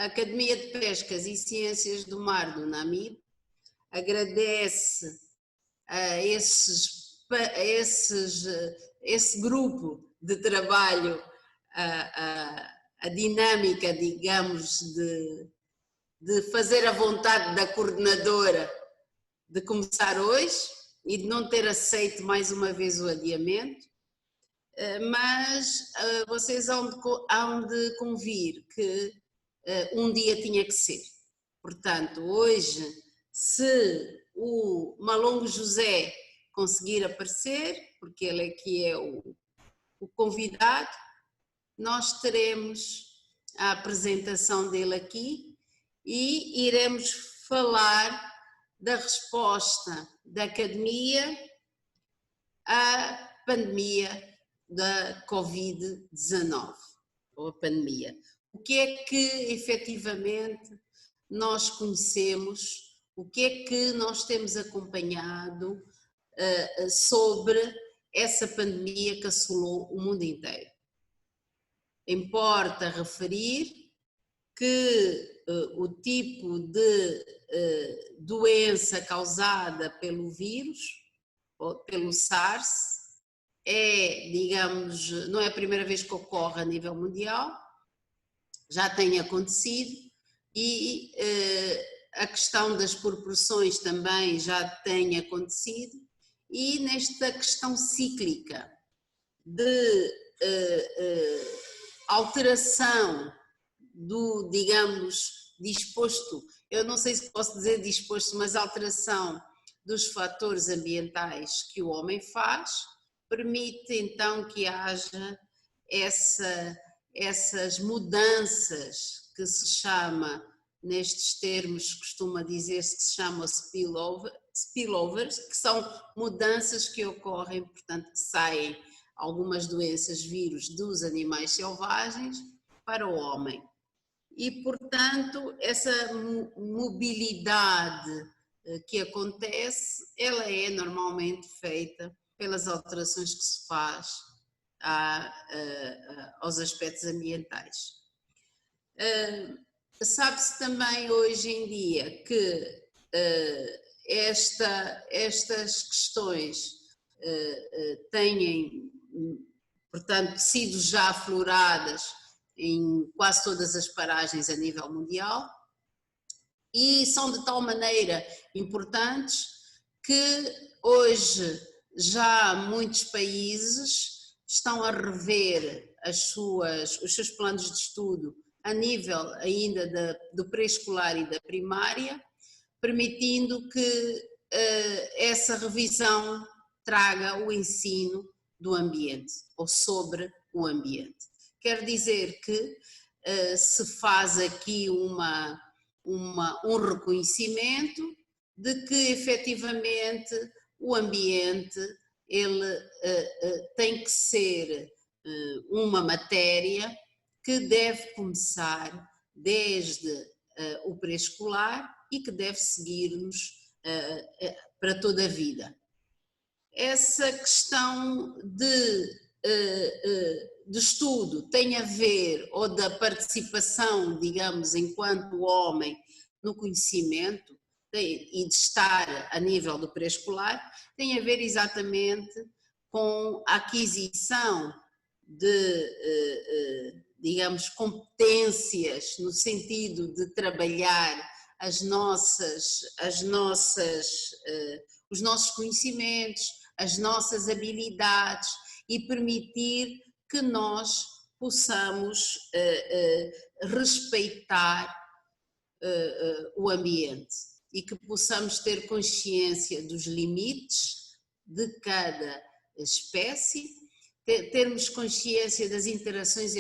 a Academia de Pescas e Ciências do Mar do NAMID agradece a esse grupo de trabalho a dinâmica, digamos, de fazer a vontade da coordenadora de começar hoje e de não ter aceito mais uma vez o adiamento, mas vocês hão de convir que um dia tinha que ser. Portanto, hoje, se o Malongo José conseguir aparecer, porque ele aqui é o convidado, nós teremos a apresentação dele aqui e iremos falar da resposta da Academia à pandemia da Covid-19, ou a pandemia. O que é que efetivamente nós conhecemos, o que é que nós temos acompanhado sobre essa pandemia que assolou o mundo inteiro. Importa referir que o tipo de doença causada pelo vírus, ou pelo SARS, digamos, não é a primeira vez que ocorre a nível mundial, já tem acontecido, e a questão das proporções também já tem acontecido, e nesta questão cíclica de alteração do, digamos, disposto, eu não sei se posso dizer disposto, mas alteração dos fatores ambientais que o homem faz, permite então que haja essas mudanças que se chama, nestes termos costuma dizer-se que se chama spillovers, que são mudanças que ocorrem, portanto que saem algumas doenças, vírus dos animais selvagens para o homem. E portanto essa mobilidade que acontece, ela é normalmente feita pelas alterações que se faz aos aspectos ambientais. Sabe-se também hoje em dia que estas questões têm, portanto, sido já afloradas em quase todas as paragens a nível mundial e são de tal maneira importantes que hoje já muitos países estão a rever os seus planos de estudo a nível ainda do pré-escolar e da primária, permitindo que essa revisão traga o ensino do ambiente ou sobre o ambiente. Quer dizer que se faz aqui um reconhecimento de que efetivamente o ambiente ele tem que ser uma matéria que deve começar desde o pré-escolar e que deve seguir-nos para toda a vida. Essa questão de estudo tem a ver, ou da participação, digamos, enquanto homem no conhecimento e de estar a nível do pré-escolar, tem a ver exatamente com a aquisição de, digamos, competências no sentido de trabalhar os nossos conhecimentos, as nossas habilidades e permitir que nós possamos respeitar o ambiente e que possamos ter consciência dos limites de cada espécie, termos consciência das interações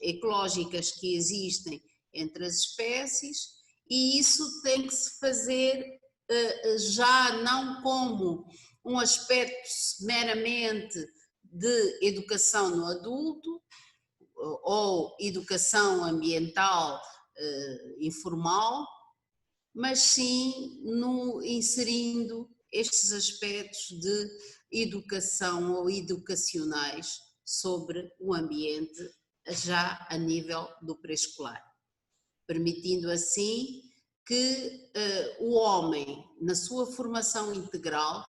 ecológicas que existem entre as espécies, e isso tem que se fazer já não como um aspecto meramente de educação no adulto ou educação ambiental informal, mas sim inserindo estes aspectos de educação ou educacionais sobre o ambiente já a nível do pré-escolar. permitindo assim que o homem, na sua formação integral,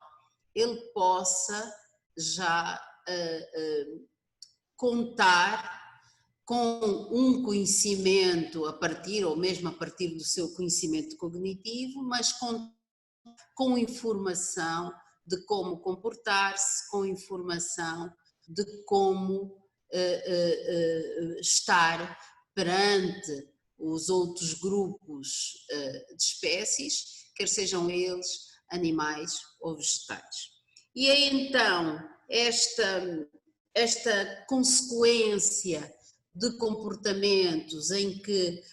ele possa já contar com um conhecimento a partir, ou mesmo a partir do seu conhecimento cognitivo, mas com informação de como comportar-se, com informação de como estar perante os outros grupos de espécies, quer sejam eles animais ou vegetais. E é então esta consequência de comportamentos em que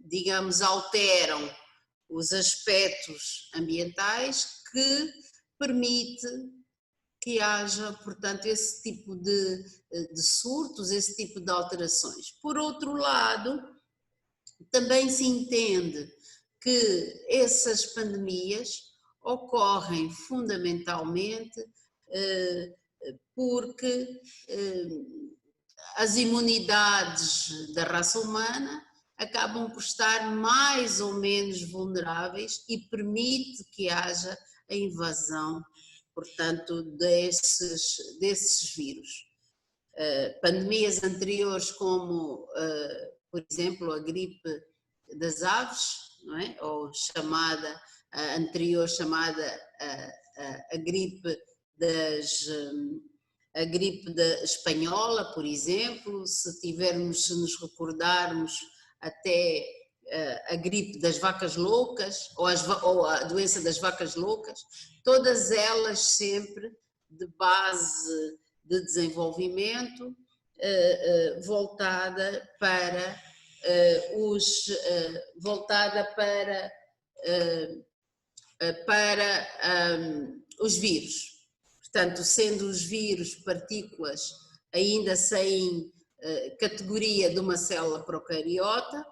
digamos, alteram os aspectos ambientais que permite que haja, portanto, esse tipo de surtos, esse tipo de alterações. Por outro lado, também se entende que essas pandemias ocorrem fundamentalmente porque as imunidades da raça humana acabam por estar mais ou menos vulneráveis e permite que haja a invasão, portanto, desses vírus. Pandemias anteriores como, por exemplo, a gripe das aves, não é? Ou chamada, a anterior chamada a gripe a gripe espanhola, por exemplo, se nos recordarmos até a gripe das vacas loucas ou a doença das vacas loucas, todas elas sempre de base de desenvolvimento voltada para os vírus. Portanto, sendo os vírus partículas ainda sem categoria de uma célula procariota,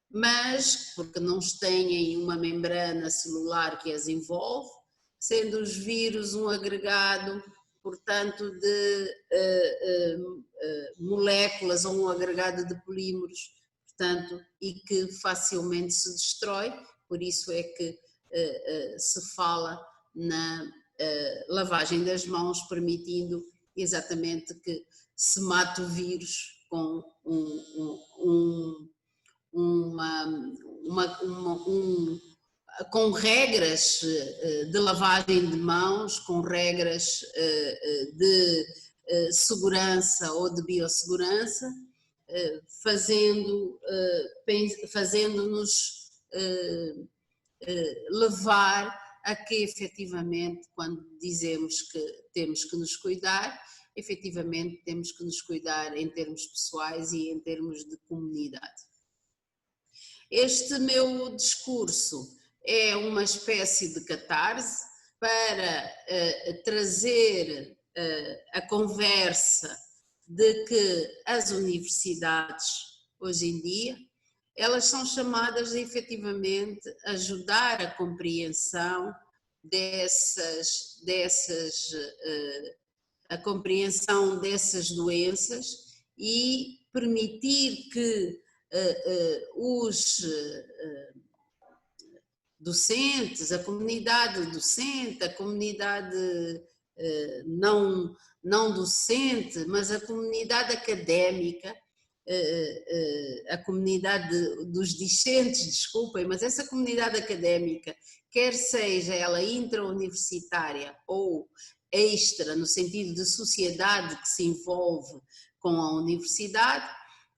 mas porque não têm uma membrana celular que as envolve, sendo os vírus um agregado, portanto, de moléculas ou um agregado de polímeros, portanto, e que facilmente se destrói, por isso é que se fala na lavagem das mãos, permitindo exatamente que se mate o vírus com com regras de lavagem de mãos, com regras de segurança ou de biossegurança, fazendo-nos levar a que efetivamente, quando dizemos que temos que nos cuidar, efetivamente temos que nos cuidar em termos pessoais e em termos de comunidade. Este meu discurso é uma espécie de catarse para trazer a conversa de que as universidades, hoje em dia, elas são chamadas a efetivamente ajudar a compreensão a compreensão dessas doenças e permitir que os docentes, a comunidade docente, a comunidade não docente, mas a comunidade académica, a comunidade dos discentes, desculpem, mas essa comunidade académica, quer seja ela intra-universitária ou extra, no sentido de sociedade que se envolve com a universidade,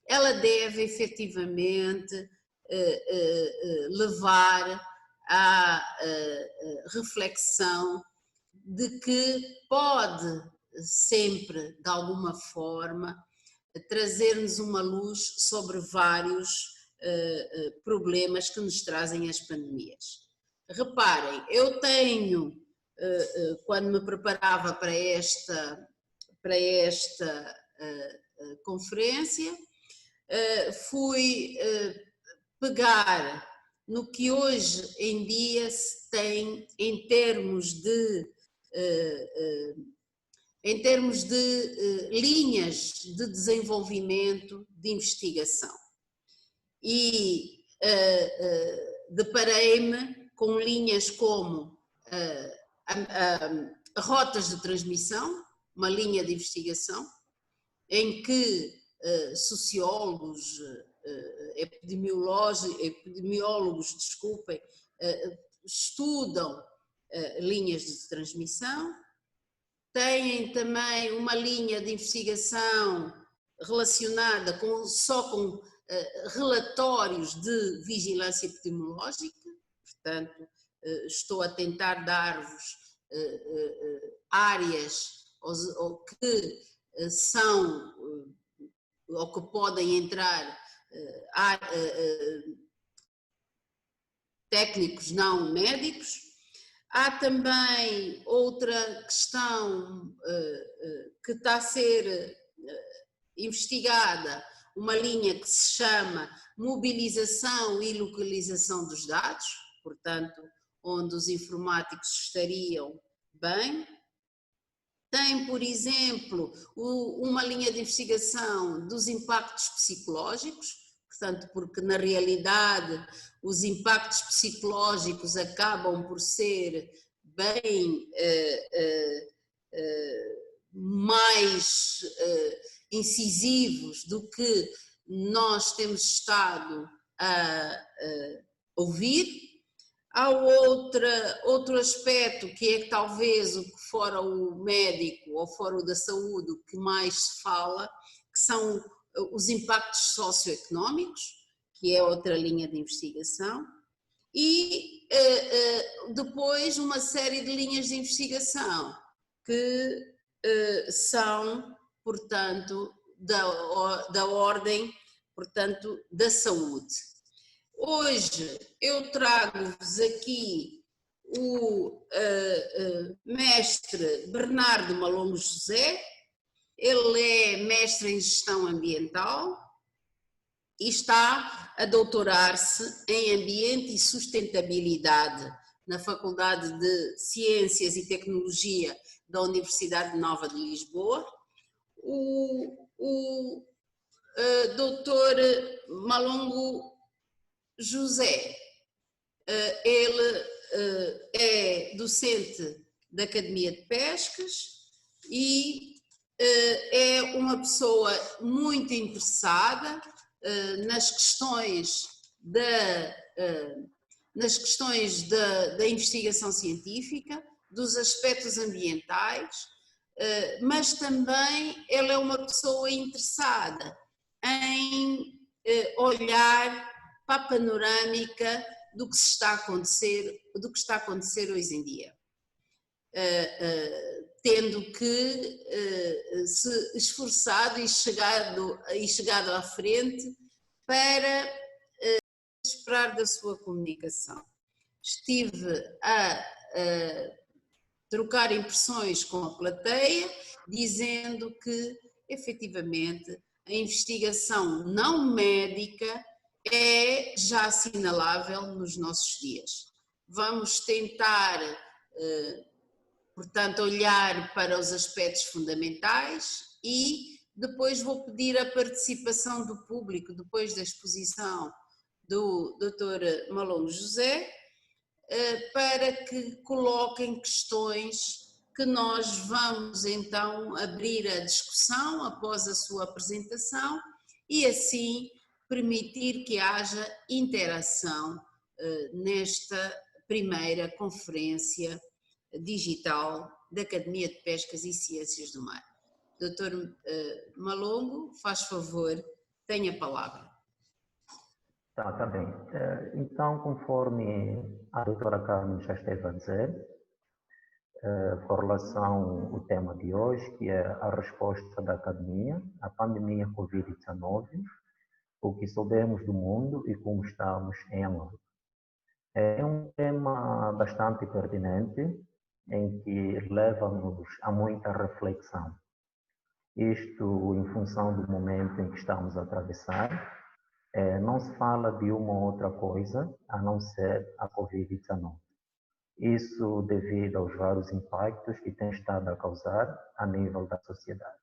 ela deve efetivamente levar à reflexão de que pode sempre, de alguma forma, trazer-nos uma luz sobre vários problemas que nos trazem as pandemias. Reparem, eu tenho, quando me preparava para esta conferência, fui pegar no que hoje em dia se tem em termos de linhas de desenvolvimento de investigação. e deparei-me com linhas como rotas de transmissão, uma linha de investigação, em que sociólogos, epidemiólogos, desculpem, estudam linhas de transmissão. Têm também uma linha de investigação relacionada só com relatórios de vigilância epidemiológica, portanto, estou a tentar dar-vos áreas que são ou que podem entrar técnicos não médicos. Há também outra questão que está a ser investigada, uma linha que se chama mobilização e localização dos dados, portanto, onde os informáticos estariam bem. Tem, por exemplo, uma linha de investigação dos impactos psicológicos, portanto, porque na realidade os impactos psicológicos acabam por ser bem mais incisivos do que nós temos estado a ouvir. Há outro aspecto que é talvez o que fora o médico ou fora o da saúde o que mais se fala, que são os impactos socioeconómicos, que é outra linha de investigação, e depois uma série de linhas de investigação que são, portanto, da ordem, portanto, da saúde. Hoje eu trago-vos aqui o mestre Bernardo Malongo José. Ele é mestre em gestão ambiental e está a doutorar-se em ambiente e sustentabilidade na Faculdade de Ciências e Tecnologia da Universidade Nova de Lisboa. O doutor Malongo José, ele é docente da Academia de Pescas e é uma pessoa muito interessada nas questões da investigação científica, dos aspectos ambientais, mas também ele é uma pessoa interessada em olhar para a panorâmica do que está a acontecer hoje em dia, tendo que se esforçado e chegado à frente para esperar da sua comunicação. Estive a trocar impressões com a plateia, dizendo que efetivamente a investigação não médica é já assinalável nos nossos dias. Vamos tentar, portanto, olhar para os aspectos fundamentais e depois vou pedir a participação do público, depois da exposição do Dr. Malongo José, para que coloquem questões que nós vamos então abrir a discussão após a sua apresentação e assim permitir que haja interação nesta primeira conferência digital da Academia de Pescas e Ciências do Mar. Dr. Malongo, faz favor, tenha a palavra. Tá bem. Então, conforme a doutora Carmen já esteve a dizer, com relação ao tema de hoje, que é a resposta da academia à pandemia Covid-19, o que soubemos do mundo e como estamos em Angola. É um tema bastante pertinente, em que leva-nos a muita reflexão. Isto em função do momento em que estamos a atravessar. Não se fala de uma ou outra coisa, a não ser a Covid-19. Isso devido aos vários impactos que tem estado a causar a nível da sociedade.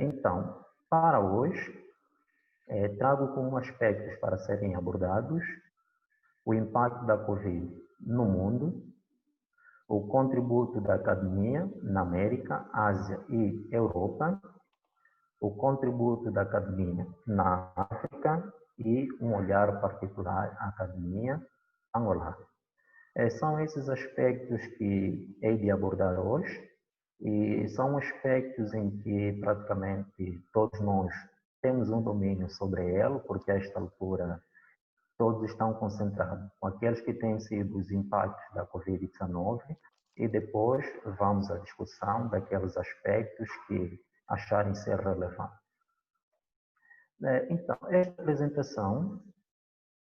Então, para hoje, Trago como aspectos para serem abordados o impacto da Covid no mundo, o contributo da academia na América, Ásia e Europa, o contributo da academia na África e um olhar particular à academia angolar. São esses aspectos que hei de abordar hoje e são aspectos em que praticamente todos nós temos um domínio sobre ele, porque a esta altura todos estão concentrados com aqueles que têm sido os impactos da Covid-19 e depois vamos à discussão daqueles aspectos que acharem ser relevantes. Então, esta apresentação,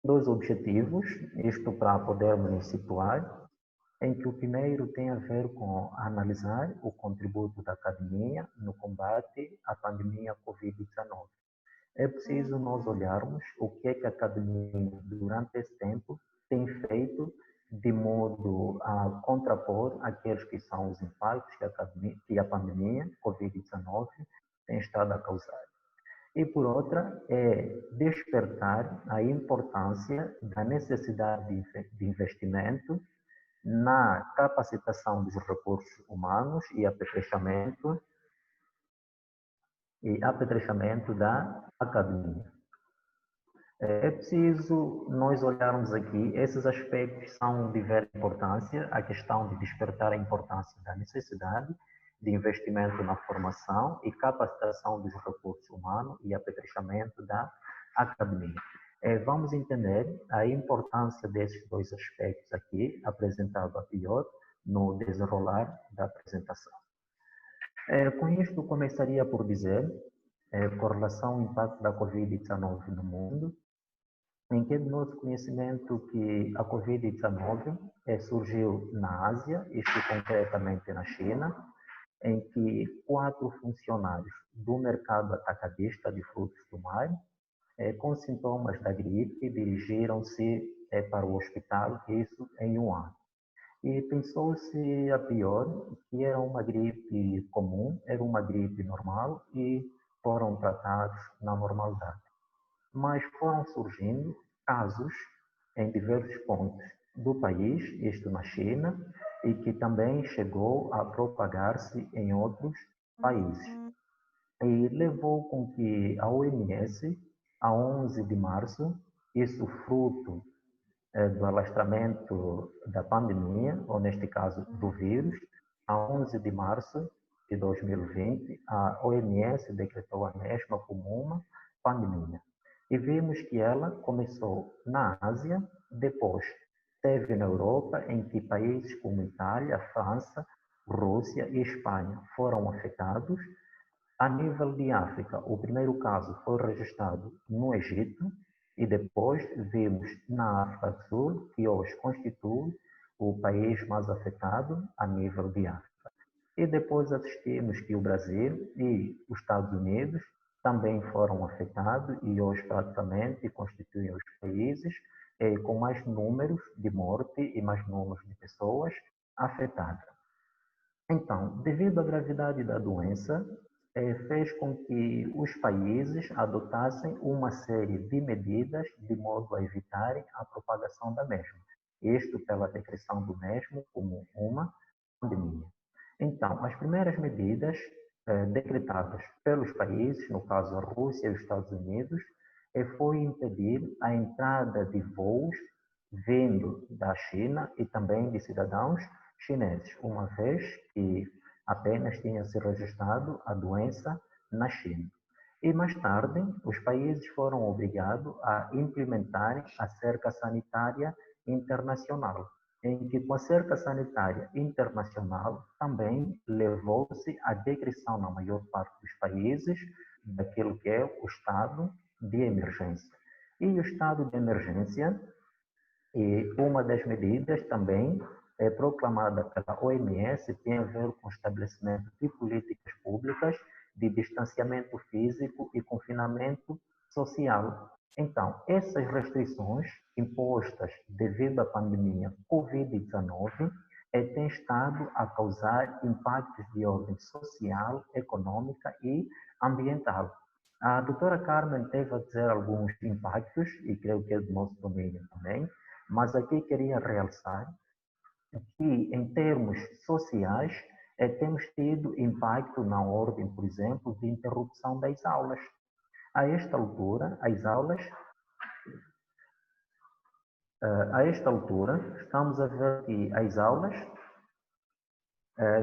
dois objetivos, isto para podermos nos situar, em que o primeiro tem a ver com analisar o contributo da academia no combate à pandemia Covid-19. É preciso nós olharmos o que é que a academia, durante esse tempo, tem feito de modo a contrapor aqueles que são os impactos que a pandemia Covid-19 tem estado a causar. E por outra, é despertar a importância da necessidade de investimento na capacitação dos recursos humanos e apetrechamento da academia. É preciso nós olharmos aqui, esses aspectos são de vera importância, a questão de despertar a importância da necessidade de investimento na formação e capacitação dos recursos humanos e apetrechamento da academia. Vamos entender a importância desses dois aspectos aqui, apresentado a pior, no desenrolar da apresentação. Com isto, começaria por dizer, com relação ao impacto da Covid-19 no mundo, em que nosso conhecimento que a Covid-19 surgiu na Ásia, isto concretamente na China, em que 4 funcionários do mercado atacadista de frutos do mar, com sintomas da gripe, dirigiram-se para o hospital, isso em Wuhan. E pensou-se a pior, que era uma gripe comum, era uma gripe normal e foram tratados na normalidade. Mas foram surgindo casos em diversos pontos do país, isto na China, e que também chegou a propagar-se em outros países. E levou com que a OMS, a 11 de março, isso fruto do alastramento da pandemia, ou neste caso do vírus, a 11 de março de 2020, a OMS decretou a mesma como uma pandemia. E vimos que ela começou na Ásia, depois teve na Europa, em que países como Itália, França, Rússia e Espanha foram afetados. A nível de África, o primeiro caso foi registrado no Egito e depois vimos na África do Sul, que hoje constitui o país mais afetado a nível de África. E depois assistimos que o Brasil e os Estados Unidos também foram afetados e hoje praticamente constituem os países com mais números de morte e mais números de pessoas afetadas. Então, devido à gravidade da doença, fez com que os países adotassem uma série de medidas de modo a evitarem a propagação da mesma. Isto pela decreção do mesmo como uma pandemia. Então, as primeiras medidas decretadas pelos países, no caso a Rússia e os Estados Unidos, foi impedir a entrada de voos vindo da China e também de cidadãos chineses, uma vez que apenas tinha se registrado a doença na China. E mais tarde, os países foram obrigados a implementarem a cerca sanitária internacional, em que com a cerca sanitária internacional também levou-se à decreção na maior parte dos países daquilo que é o estado de emergência. E o estado de emergência, e uma das medidas também proclamada pela OMS tem a ver com o estabelecimento de políticas públicas de distanciamento físico e confinamento social. Então, essas restrições impostas devido à pandemia Covid-19 têm estado a causar impactos de ordem social, econômica e ambiental. A doutora Carmen teve a dizer alguns impactos, e creio que é do nosso domínio também, mas aqui queria realçar que, em termos sociais, temos tido impacto na ordem, por exemplo, de interrupção das aulas. A esta altura, estamos a ver que as aulas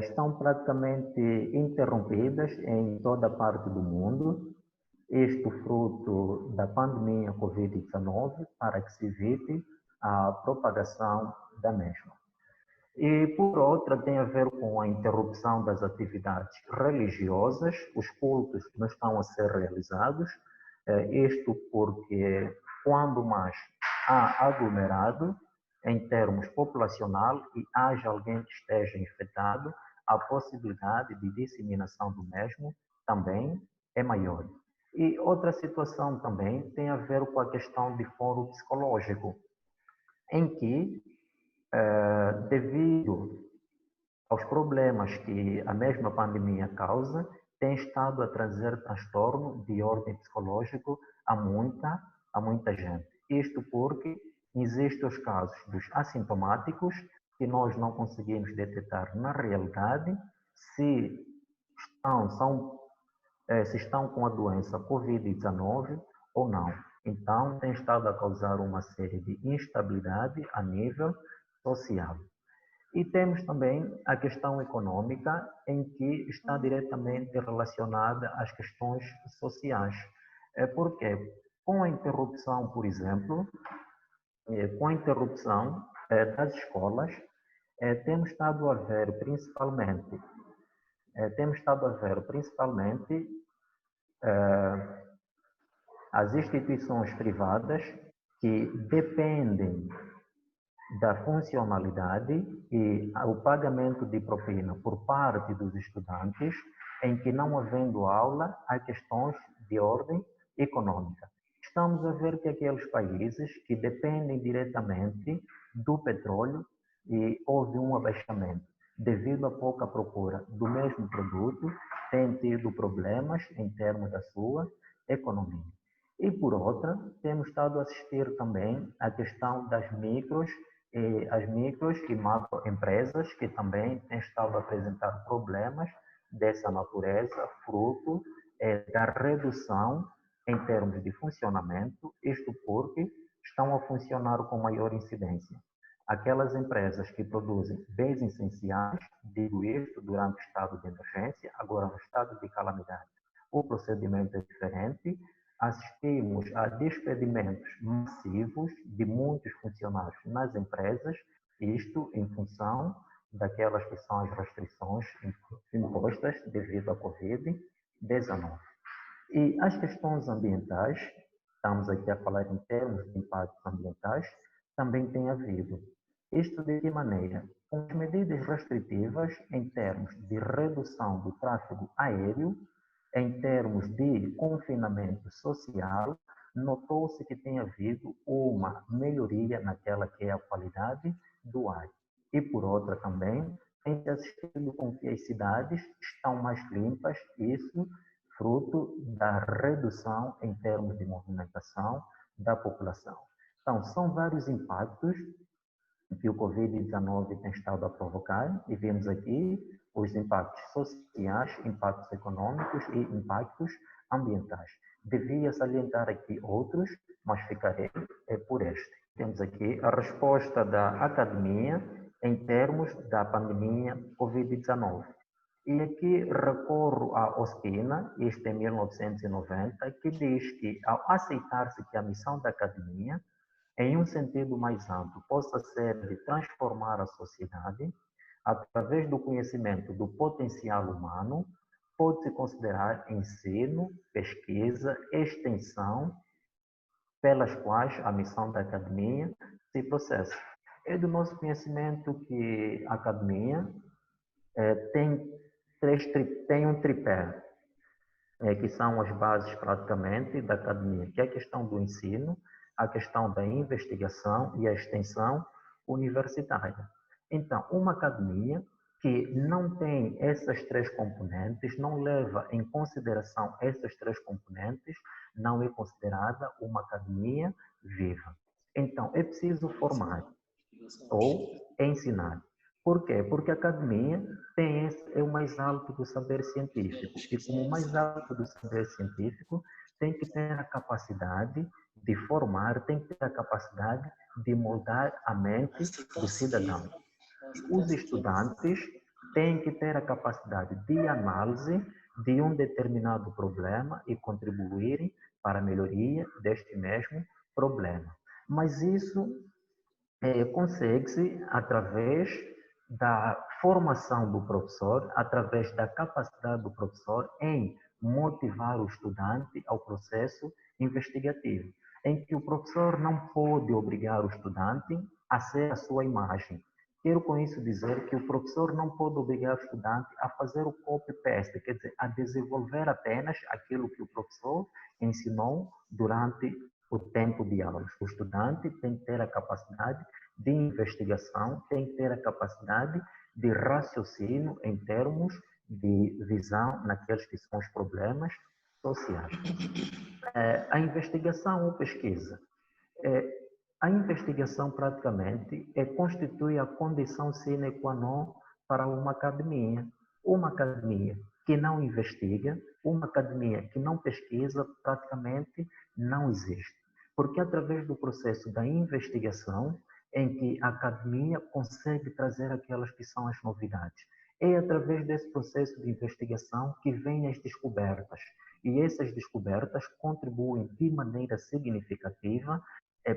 estão praticamente interrompidas em toda parte do mundo, isto fruto da pandemia Covid-19, para que se evite a propagação da mesma. E, por outra, tem a ver com a interrupção das atividades religiosas, os cultos não estão a ser realizados, isto porque quando mais há aglomerado, em termos populacional, e haja alguém que esteja infectado, a possibilidade de disseminação do mesmo também é maior. E outra situação também tem a ver com a questão de foro psicológico, em que, devido aos problemas que a mesma pandemia causa, tem estado a trazer transtorno de ordem psicológico a muita gente. Isto porque existem os casos dos assintomáticos, que nós não conseguimos detectar na realidade se se estão com a doença Covid-19 ou não. Então, tem estado a causar uma série de instabilidade a nível social. E temos também a questão econômica, em que está diretamente relacionada às questões sociais. Porque, com a interrupção, por exemplo, com a interrupção das escolas, temos estado a ver principalmente as instituições privadas que dependem da funcionalidade e o pagamento de propina por parte dos estudantes, em que, não havendo aula, há questões de ordem econômica. Estamos a ver que aqueles países que dependem diretamente do petróleo, e houve um abaixamento devido à pouca procura do mesmo produto, têm tido problemas em termos da sua economia. E, por outra, temos estado a assistir também à questão das as micros e macroempresas, que também têm estado a apresentar problemas dessa natureza, fruto da redução em termos de funcionamento, isto porque estão a funcionar com maior incidência. Aquelas empresas que produzem bens essenciais, digo isto durante o estado de emergência, agora no estado de calamidade, o procedimento é diferente. Assistimos a despedimentos massivos de muitos funcionários nas empresas, isto em função daquelas que são as restrições impostas devido à Covid-19. E as questões ambientais, estamos aqui a falar em termos de impactos ambientais, também tem havido. Isto de que maneira? Com as medidas restritivas em termos de redução do tráfego aéreo, em termos de confinamento social, notou-se que tem havido uma melhoria naquela que é a qualidade do ar. E, por outra, também tem assistido com que as cidades estão mais limpas, isso fruto da redução em termos de movimentação da população. Então, são vários impactos que o Covid-19 tem estado a provocar, e vemos aqui os impactos sociais, impactos econômicos e impactos ambientais. Devia salientar aqui outros, mas ficarei por este. Temos aqui a resposta da academia em termos da pandemia Covid-19. E aqui recorro à Ospina, isto em 1990, que diz que, ao aceitar-se que a missão da academia, em um sentido mais amplo, possa ser de transformar a sociedade, através do conhecimento do potencial humano, pode-se considerar ensino, pesquisa, extensão, pelas quais a missão da academia se processa. É do nosso conhecimento que a academia tem um tripé, que são as bases praticamente da academia, que é a questão do ensino, a questão da investigação e a extensão universitária. Então, uma academia que não tem essas três componentes, não leva em consideração essas três componentes, não é considerada uma academia viva. Então, é preciso formar ou ensinar. Por quê? Porque a academia é o mais alto do saber científico. E como o mais alto do saber científico, tem que ter a capacidade de formar, tem que ter a capacidade de moldar a mente do cidadão. Os estudantes têm que ter a capacidade de análise de um determinado problema e contribuírem para a melhoria deste mesmo problema. Mas isso consegue-se através da formação do professor, através da capacidade do professor em motivar o estudante ao processo investigativo, em que o professor não pode obrigar o estudante a ser a sua imagem. Quero com isso dizer que o professor não pode obrigar o estudante a fazer o copy-paste, quer dizer, a desenvolver apenas aquilo que o professor ensinou durante o tempo de aulas. O estudante tem que ter a capacidade de investigação, tem que ter a capacidade de raciocínio em termos de visão naqueles que são os problemas sociais. A investigação ou pesquisa. A investigação praticamente constitui a condição sine qua non para uma academia. Uma academia que não investiga, uma academia que não pesquisa, praticamente não existe. Porque através do processo da investigação, em que a academia consegue trazer aquelas que são as novidades. É através desse processo de investigação que vêm as descobertas. E essas descobertas contribuem de maneira significativa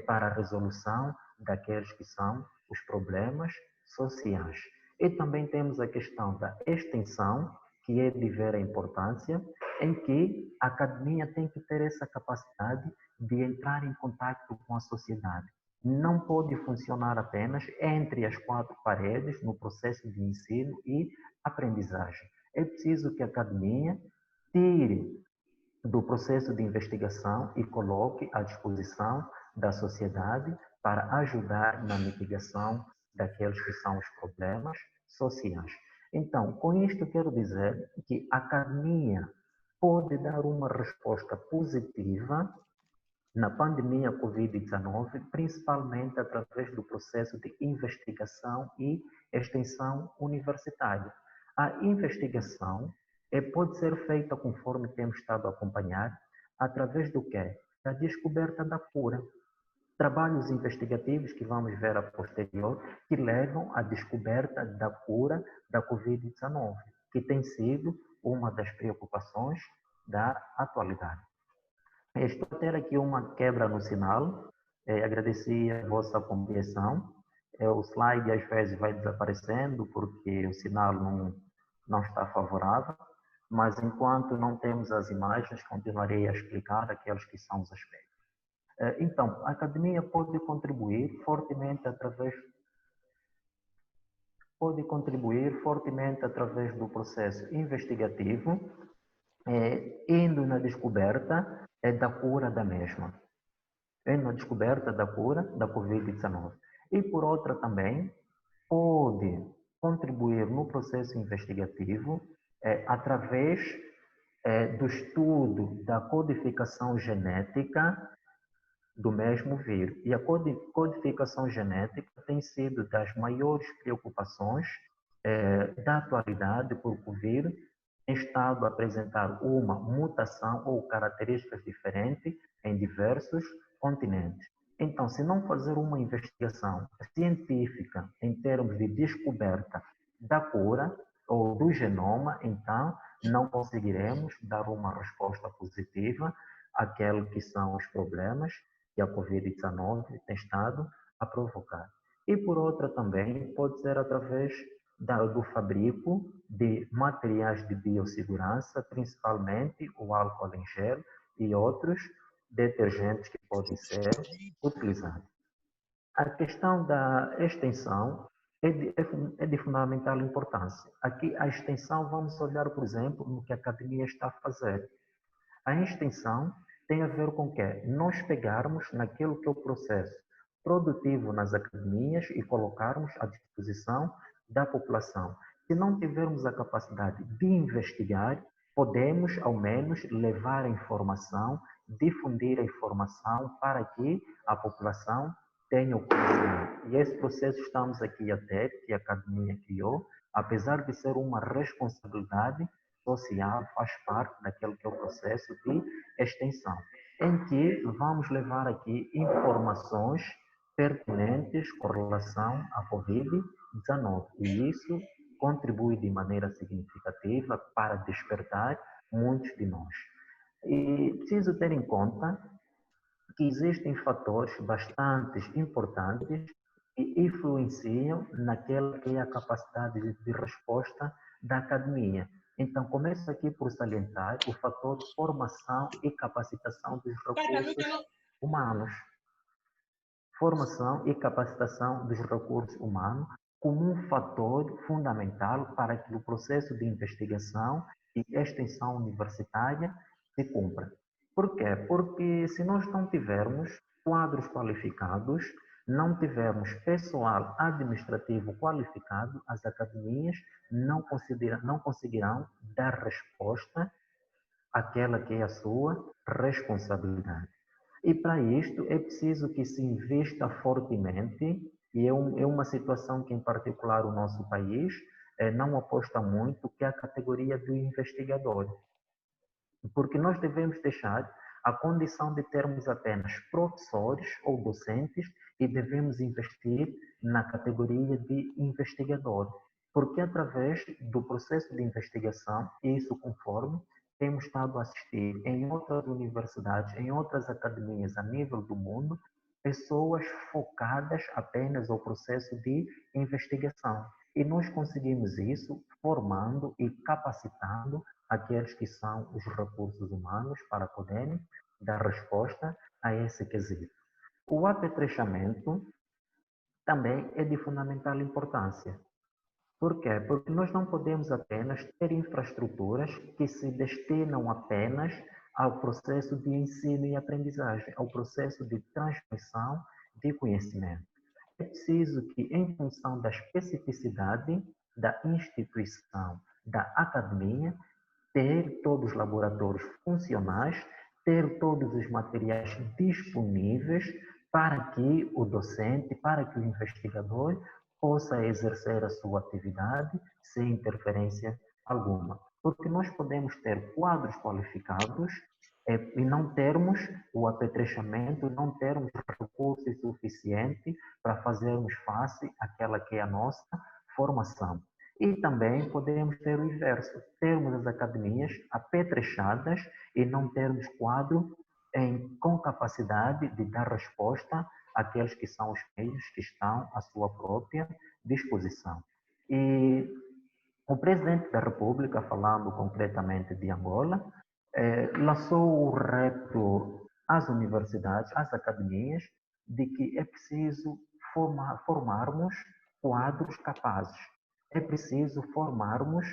para a resolução daqueles que são os problemas sociais. E também temos a questão da extensão, que é de ver a importância, em que a academia tem que ter essa capacidade de entrar em contato com a sociedade. Não pode funcionar apenas entre as quatro paredes no processo de ensino e aprendizagem. É preciso que a academia tire do processo de investigação e coloque à disposição da sociedade para ajudar na mitigação daqueles que são os problemas sociais. Então, com isto quero dizer que a academia pode dar uma resposta positiva na pandemia Covid-19, principalmente através do processo de investigação e extensão universitária. A investigação pode ser feita, conforme temos estado a acompanhar, através do quê? Da descoberta da cura. Trabalhos investigativos que vamos ver a posterior, que levam à descoberta da cura da Covid-19, que tem sido uma das preocupações da atualidade. Estou a ter aqui uma quebra no sinal. Agradeci a vossa compreensão. O slide às vezes vai desaparecendo porque o sinal não está favorável, mas enquanto não temos as imagens, continuarei a explicar aqueles que são os aspectos. Então, a academia pode contribuir fortemente através do processo investigativo, indo na descoberta da cura da mesma, na descoberta da cura da Covid-19. E por outra também, pode contribuir no processo investigativo através do estudo da codificação genética do mesmo vírus. E a codificação genética tem sido das maiores preocupações da atualidade, porque o vírus tem estado a apresentar uma mutação ou características diferentes em diversos continentes. Então, se não fazer uma investigação científica em termos de descoberta da cura ou do genoma, então não conseguiremos dar uma resposta positiva àqueles que são os problemas que a Covid-19 tem estado a provocar. E por outra também pode ser através do fabrico de materiais de biossegurança, principalmente o álcool em gel e outros detergentes que podem ser utilizados. A questão da extensão é de fundamental importância. Aqui, a extensão, vamos olhar, por exemplo, no que a academia está a fazer. A extensão tem a ver com o quê? Nós pegarmos naquilo que é o processo produtivo nas academias e colocarmos à disposição da população. se não tivermos a capacidade de investigar, podemos, ao menos, levar a informação, difundir a informação para que a população tenha o conhecimento. E esse processo estamos aqui a ter, que a academia criou, apesar de ser uma responsabilidade social, faz parte daquele que é o processo de extensão, em que vamos levar aqui informações pertinentes com relação à Covid-19. E isso contribui de maneira significativa para despertar muitos de nós. E preciso ter em conta que existem fatores bastante importantes que influenciam naquela que é a capacidade de resposta da academia. Então, começo aqui por salientar o fator de formação e capacitação dos recursos humanos. Formação e capacitação dos recursos humanos como um fator fundamental para que o processo de investigação e extensão universitária se cumpra. Por quê? Porque se nós não tivermos quadros qualificados, não tivermos pessoal administrativo qualificado, as academias não conseguirão dar resposta àquela que é a sua responsabilidade. E para isto é preciso que se invista fortemente, e é uma situação que, em particular, o nosso país não aposta muito, que é a categoria do investigador. Porque nós devemos deixar a condição de termos apenas professores ou docentes e devemos investir na categoria de investigador. Porque através do processo de investigação, isso conforme temos estado a assistir em outras universidades, em outras academias a nível do mundo, pessoas focadas apenas ao processo de investigação. E nós conseguimos isso formando e capacitando aqueles que são os recursos humanos para poderem dar resposta a esse quesito. O apetrechamento também é de fundamental importância. Por quê? Porque nós não podemos apenas ter infraestruturas que se destinam apenas ao processo de ensino e aprendizagem, ao processo de transmissão de conhecimento. É preciso que, em função da especificidade da instituição, da academia, ter todos os laboratórios funcionais, ter todos os materiais disponíveis para que o docente, para que o investigador possa exercer a sua atividade sem interferência alguma. Porque nós podemos ter quadros qualificados e não termos o apetrechamento, não termos recursos suficientes para fazermos face àquela que é a nossa formação. E também podemos ter o inverso, termos as academias apetrechadas e não termos quadro com capacidade de dar resposta àqueles que são os meios que estão à sua própria disposição. E o presidente da República, falando concretamente de Angola, lançou o repto às universidades, às academias, de que é preciso formarmos quadros capazes. É preciso formarmos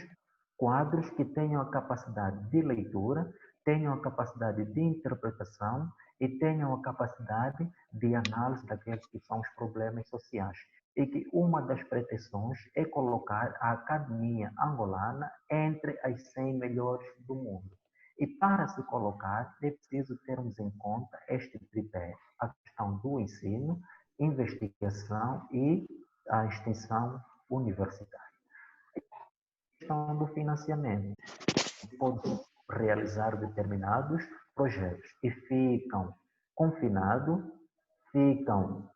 quadros que tenham a capacidade de leitura, tenham a capacidade de interpretação e tenham a capacidade de análise daqueles que são os problemas sociais. E que uma das pretensões é colocar a academia angolana entre as 100 melhores do mundo. E para se colocar, é preciso termos em conta este tripé, a questão do ensino, investigação e a extensão universitária. A questão do financiamento. Pode realizar determinados projetos e ficam confinados, ficam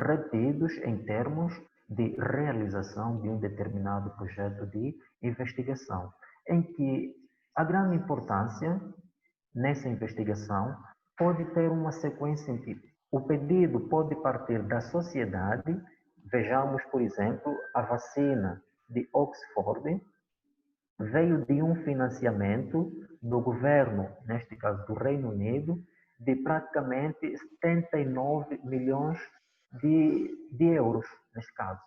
retidos em termos de realização de um determinado projeto de investigação, em que a grande importância nessa investigação pode ter uma sequência em que o pedido pode partir da sociedade. Vejamos, por exemplo, a vacina de Oxford veio de um financiamento do governo, neste caso do Reino Unido, de praticamente 79 milhões de euros, neste caso.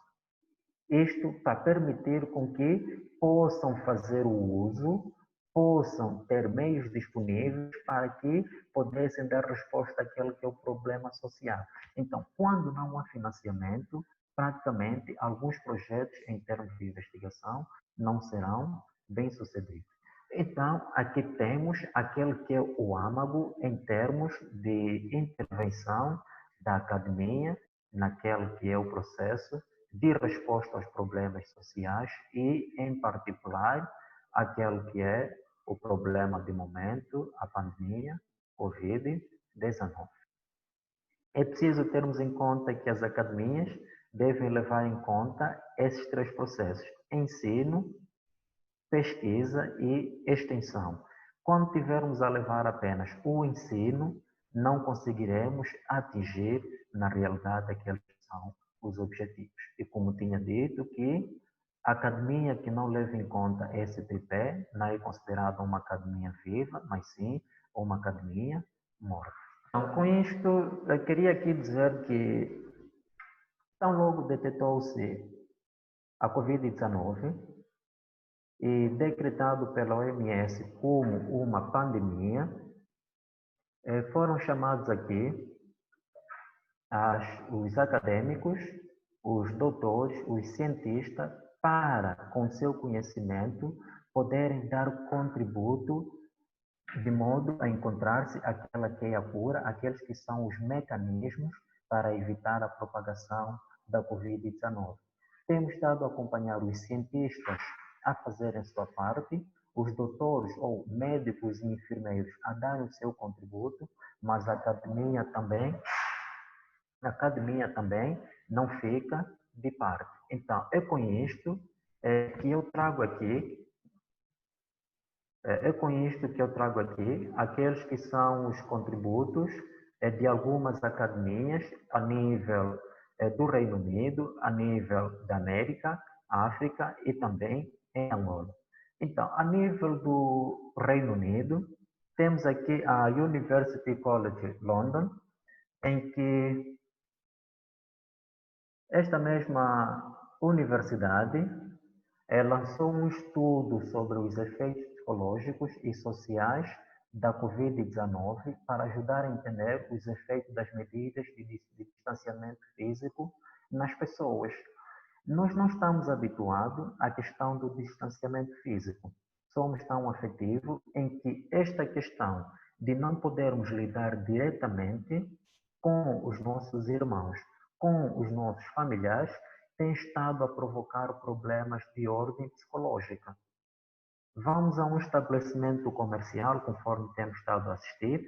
Isto para permitir com que possam fazer o uso, possam ter meios disponíveis para que pudessem dar resposta àquele que é o problema social. Então, quando não há financiamento, praticamente alguns projetos em termos de investigação não serão bem-sucedidos. Então, aqui temos aquele que é o âmago em termos de intervenção da academia naquele que é o processo de resposta aos problemas sociais e, em particular, aquele que é o problema de momento, a pandemia Covid-19. É preciso termos em conta que as academias devem levar em conta esses três processos: ensino, pesquisa e extensão. Quando tivermos a levar apenas o ensino, não conseguiremos atingir, na realidade, aqueles que são os objetivos. E como tinha dito, que a academia que não leva em conta esse tripé não é considerada uma academia viva, mas sim uma academia morta. Então, com isto, eu queria aqui dizer que, tão logo detectou-se a Covid-19, e decretado pela OMS como uma pandemia, foram chamados aqui os acadêmicos, os doutores, os cientistas, para, com seu conhecimento, poderem dar contributo de modo a encontrar-se aquela que é a cura, aqueles que são os mecanismos para evitar a propagação da Covid-19. Temos estado a acompanhar os cientistas a fazerem sua parte, os doutores ou médicos e enfermeiros a darem o seu contributo, mas a academia também não fica de parte. Então, é com isto que eu trago aqui aqueles que são os contributos de algumas academias a nível do Reino Unido, a nível da América, África e também em Angola. Então, a nível do Reino Unido, temos aqui a University College London, em que esta mesma universidade lançou um estudo sobre os efeitos psicológicos e sociais da Covid-19 para ajudar a entender os efeitos das medidas de distanciamento físico nas pessoas. Nós não estamos habituados à questão do distanciamento físico. Somos tão afetivos em que esta questão de não podermos lidar diretamente com os nossos irmãos, com os nossos familiares, tem estado a provocar problemas de ordem psicológica. Vamos a um estabelecimento comercial, conforme temos estado a assistir,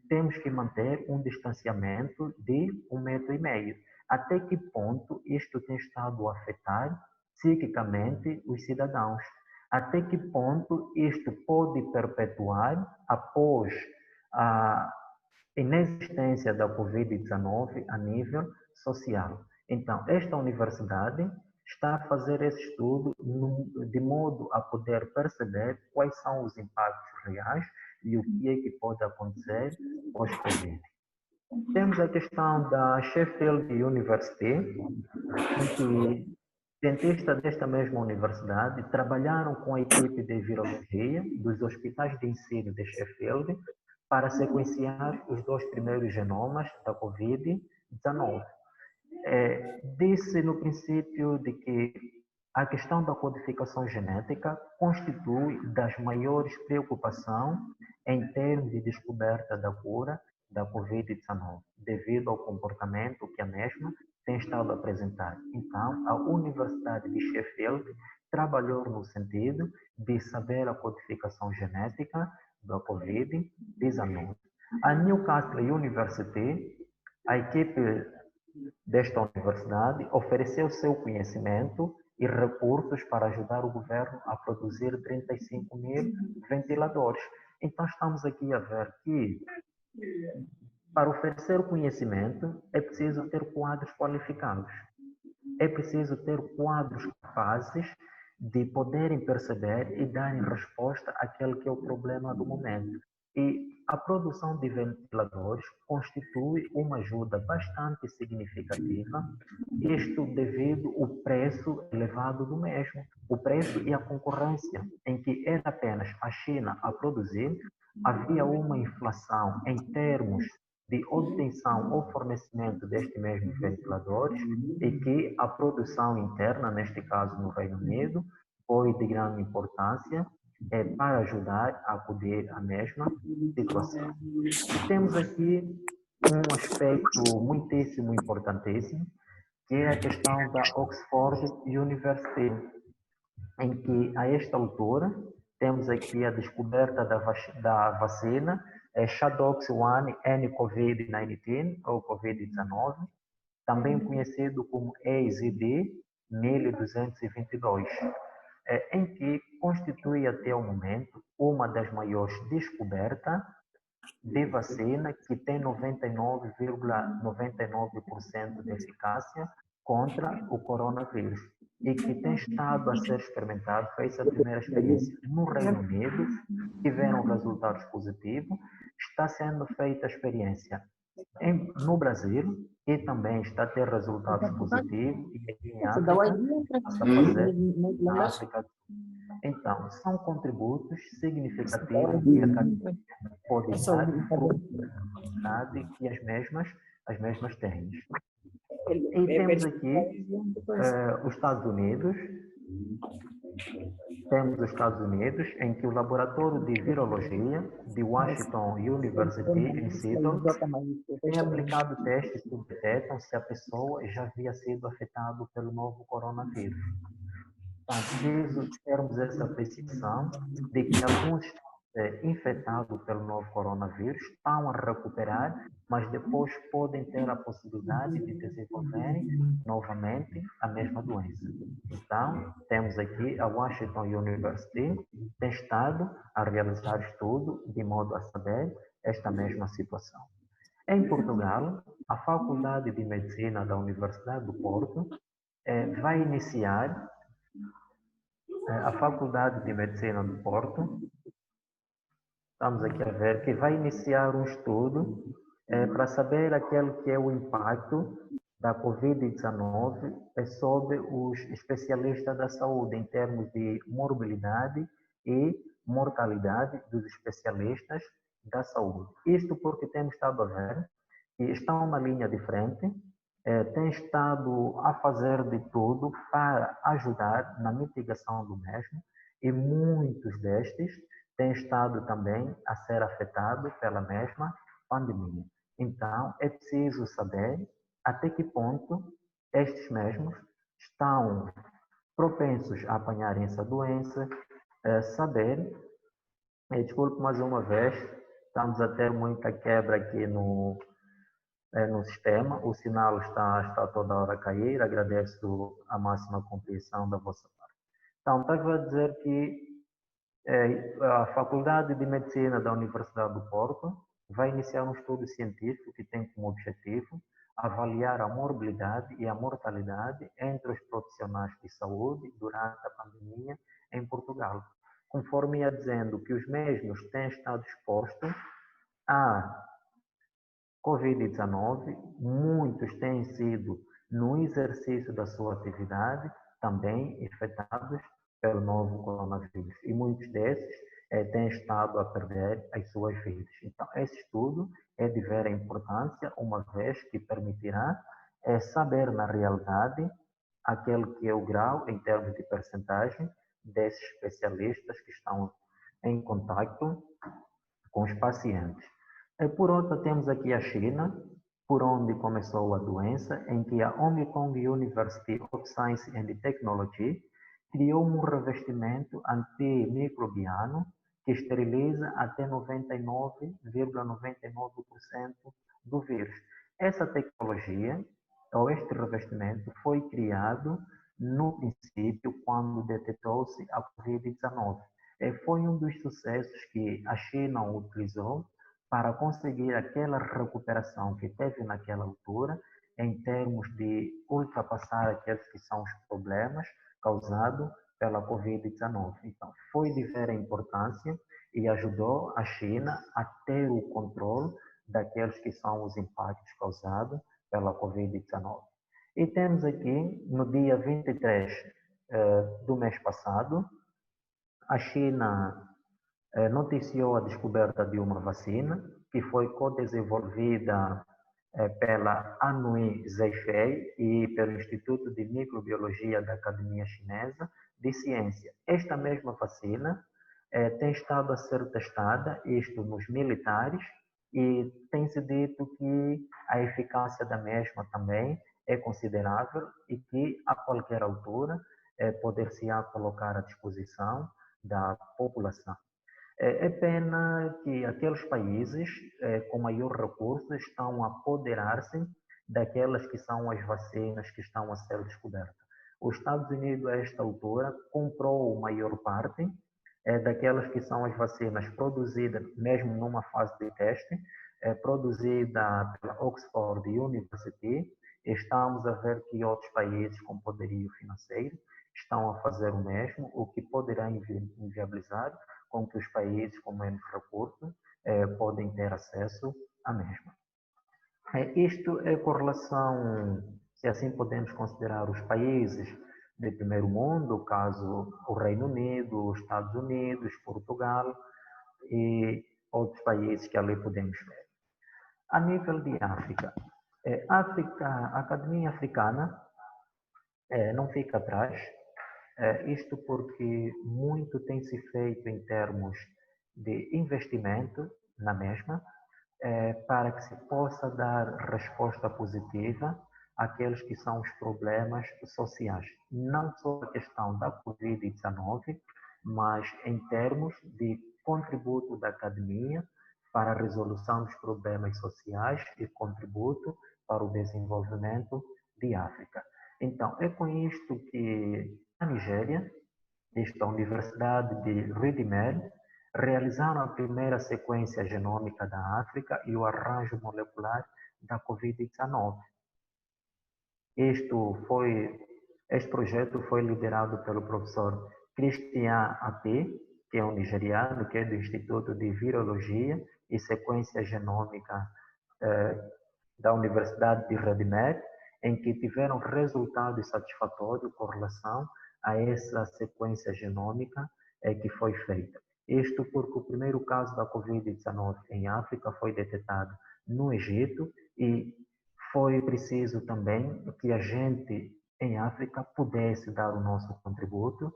temos que manter um distanciamento de 1,5 metro. Até que ponto isto tem estado a afetar psiquicamente os cidadãos? Até que ponto isto pode perpetuar após a inexistência da Covid-19 a nível social? Então, esta universidade está a fazer esse estudo de modo a poder perceber quais são os impactos reais e o que é que pode acontecer pós-Covid. Temos a questão da Sheffield University, em que cientistas desta mesma universidade trabalharam com a equipe de virologia dos hospitais de ensino de Sheffield para sequenciar os 2 primeiros genomas da Covid-19. Disse no princípio de que a questão da codificação genética constitui das maiores preocupações em termos de descoberta da cura da Covid-19, devido ao comportamento que a mesma tem estado a apresentar. Então, a Universidade de Sheffield trabalhou no sentido de saber a codificação genética da Covid-19. A Newcastle University, a equipe desta universidade, ofereceu seu conhecimento e recursos para ajudar o governo a produzir 35 mil ventiladores. Então, estamos aqui a ver que, para oferecer o conhecimento, é preciso ter quadros qualificados. É preciso ter quadros capazes de poderem perceber e darem resposta àquele que é o problema do momento. E a produção de ventiladores constitui uma ajuda bastante significativa, isto devido ao preço elevado do mesmo, o preço e a concorrência, em que era apenas a China a produzir, havia uma inflação em termos de obtenção ou fornecimento destes mesmos ventiladores e que a produção interna, neste caso no Reino Unido, foi de grande importância para ajudar a acudir à mesma situação. E temos aqui um aspecto muitíssimo importantíssimo, que é a questão da Oxford University, em que, a esta altura, temos aqui a descoberta da vacina Shadox 1 nCoV-19, ou Covid-19, também conhecido como AZD1222, em que constitui até o momento uma das maiores descobertas de vacina que tem 99,99% de eficácia contra o coronavírus e que tem estado a ser experimentado, fez a primeira experiência no Reino Unido, tiveram resultados positivos, está sendo feita a experiência no Brasil e também está a ter resultados positivos e aqui em África está a fazer na África do Sul. Então, são contributos significativos que a academia pode dar para a comunidade que as mesmas têm. E temos aqui os Estados Unidos. Temos os Estados Unidos, em que o Laboratório de Virologia de Washington University, em Seattle, tem aplicado testes que detectam se a pessoa já havia sido afetada pelo novo coronavírus. Então, preciso termos essa percepção de que alguns infectados pelo novo coronavírus estão a recuperar, mas depois podem ter a possibilidade de desenvolverem novamente a mesma doença. Então, temos aqui a Washington University tem estado a realizar estudo de modo a saber esta mesma situação. Em Portugal, a Faculdade de Medicina da Universidade do Porto vai iniciar a Faculdade de Medicina do Porto, estamos aqui a ver, que vai iniciar um estudo para saber aquele que é o impacto da Covid-19 sobre os especialistas da saúde, em termos de morbilidade e mortalidade dos especialistas da saúde. Isto porque temos estado a ver que estão na linha de frente, tem estado a fazer de tudo para ajudar na mitigação do mesmo e muitos destes têm estado também a ser afetados pela mesma pandemia. Então, é preciso saber até que ponto estes mesmos estão propensos a apanharem essa doença, saber, desculpe mais uma vez, estamos a ter muita quebra aqui no sistema, o sinal está toda hora a cair, agradeço a máxima compreensão da vossa parte. Então, estava a dizer que a Faculdade de Medicina da Universidade do Porto vai iniciar um estudo científico que tem como objetivo avaliar a morbilidade e a mortalidade entre os profissionais de saúde durante a pandemia em Portugal. Conforme ia dizendo que os mesmos têm estado expostos a Covid-19, muitos têm sido, no exercício da sua atividade, também afetados pelo novo coronavírus. E muitos desses têm estado a perder as suas vidas. Então, esse estudo é de vera importância, uma vez que permitirá saber, na realidade, aquele que é o grau, em termos de percentagem, desses especialistas que estão em contato com os pacientes. Por outro, temos aqui a China, por onde começou a doença, em que a Hong Kong University of Science and Technology criou um revestimento antimicrobiano que esteriliza até 99,99% do vírus. Essa tecnologia, ou este revestimento, foi criado no princípio quando detectou-se a Covid-19. Foi um dos sucessos que a China utilizou para conseguir aquela recuperação que teve naquela altura, em termos de ultrapassar aqueles que são os problemas causados pela Covid-19. Então, foi de vera importância e ajudou a China a ter o controle daqueles que são os impactos causados pela Covid-19. E temos aqui, no dia 23 do mês passado, a China noticiou a descoberta de uma vacina que foi co-desenvolvida pela Anhui Zeifei e pelo Instituto de Microbiologia da Academia Chinesa de Ciência. Esta mesma vacina tem estado a ser testada, isto nos militares, e tem-se dito que a eficácia da mesma também é considerável e que a qualquer altura poder-se-á colocar à disposição da população. É pena que aqueles países com maior recurso estão a apoderar-se daquelas que são as vacinas que estão a ser descobertas. Os Estados Unidos, a esta altura, comprou a maior parte daquelas que são as vacinas produzidas, mesmo numa fase de teste, produzida pela Oxford University. Estamos a ver que outros países com poderio financeiro estão a fazer o mesmo, o que poderá inviabilizar com que os países com menos recursos podem ter acesso à mesma. Isto é com relação, se assim podemos considerar, os países de primeiro mundo, caso o Reino Unido, os Estados Unidos, Portugal e outros países que ali podemos ver. A nível de África, a Academia Africana não fica atrás, isto porque muito tem se feito em termos de investimento na mesma, para que se possa dar resposta positiva àqueles que são os problemas sociais. Não só a questão da Covid-19, mas em termos de contributo da academia para a resolução dos problemas sociais e contributo para o desenvolvimento de África. Então, é com isto que a Nigéria, esta Universidade de Redeemer, realizaram a primeira sequência genômica da África e o arranjo molecular da Covid-19. Este projeto foi liderado pelo professor Christian Ape, que é um nigeriano, que é do Instituto de Virologia e Sequência Genômica da Universidade de Redeemer, em que tiveram resultados satisfatórios com relação a essa sequência genômica que foi feita. Isto porque o primeiro caso da Covid-19 em África foi detectado no Egito e foi preciso também que a gente em África pudesse dar o nosso contributo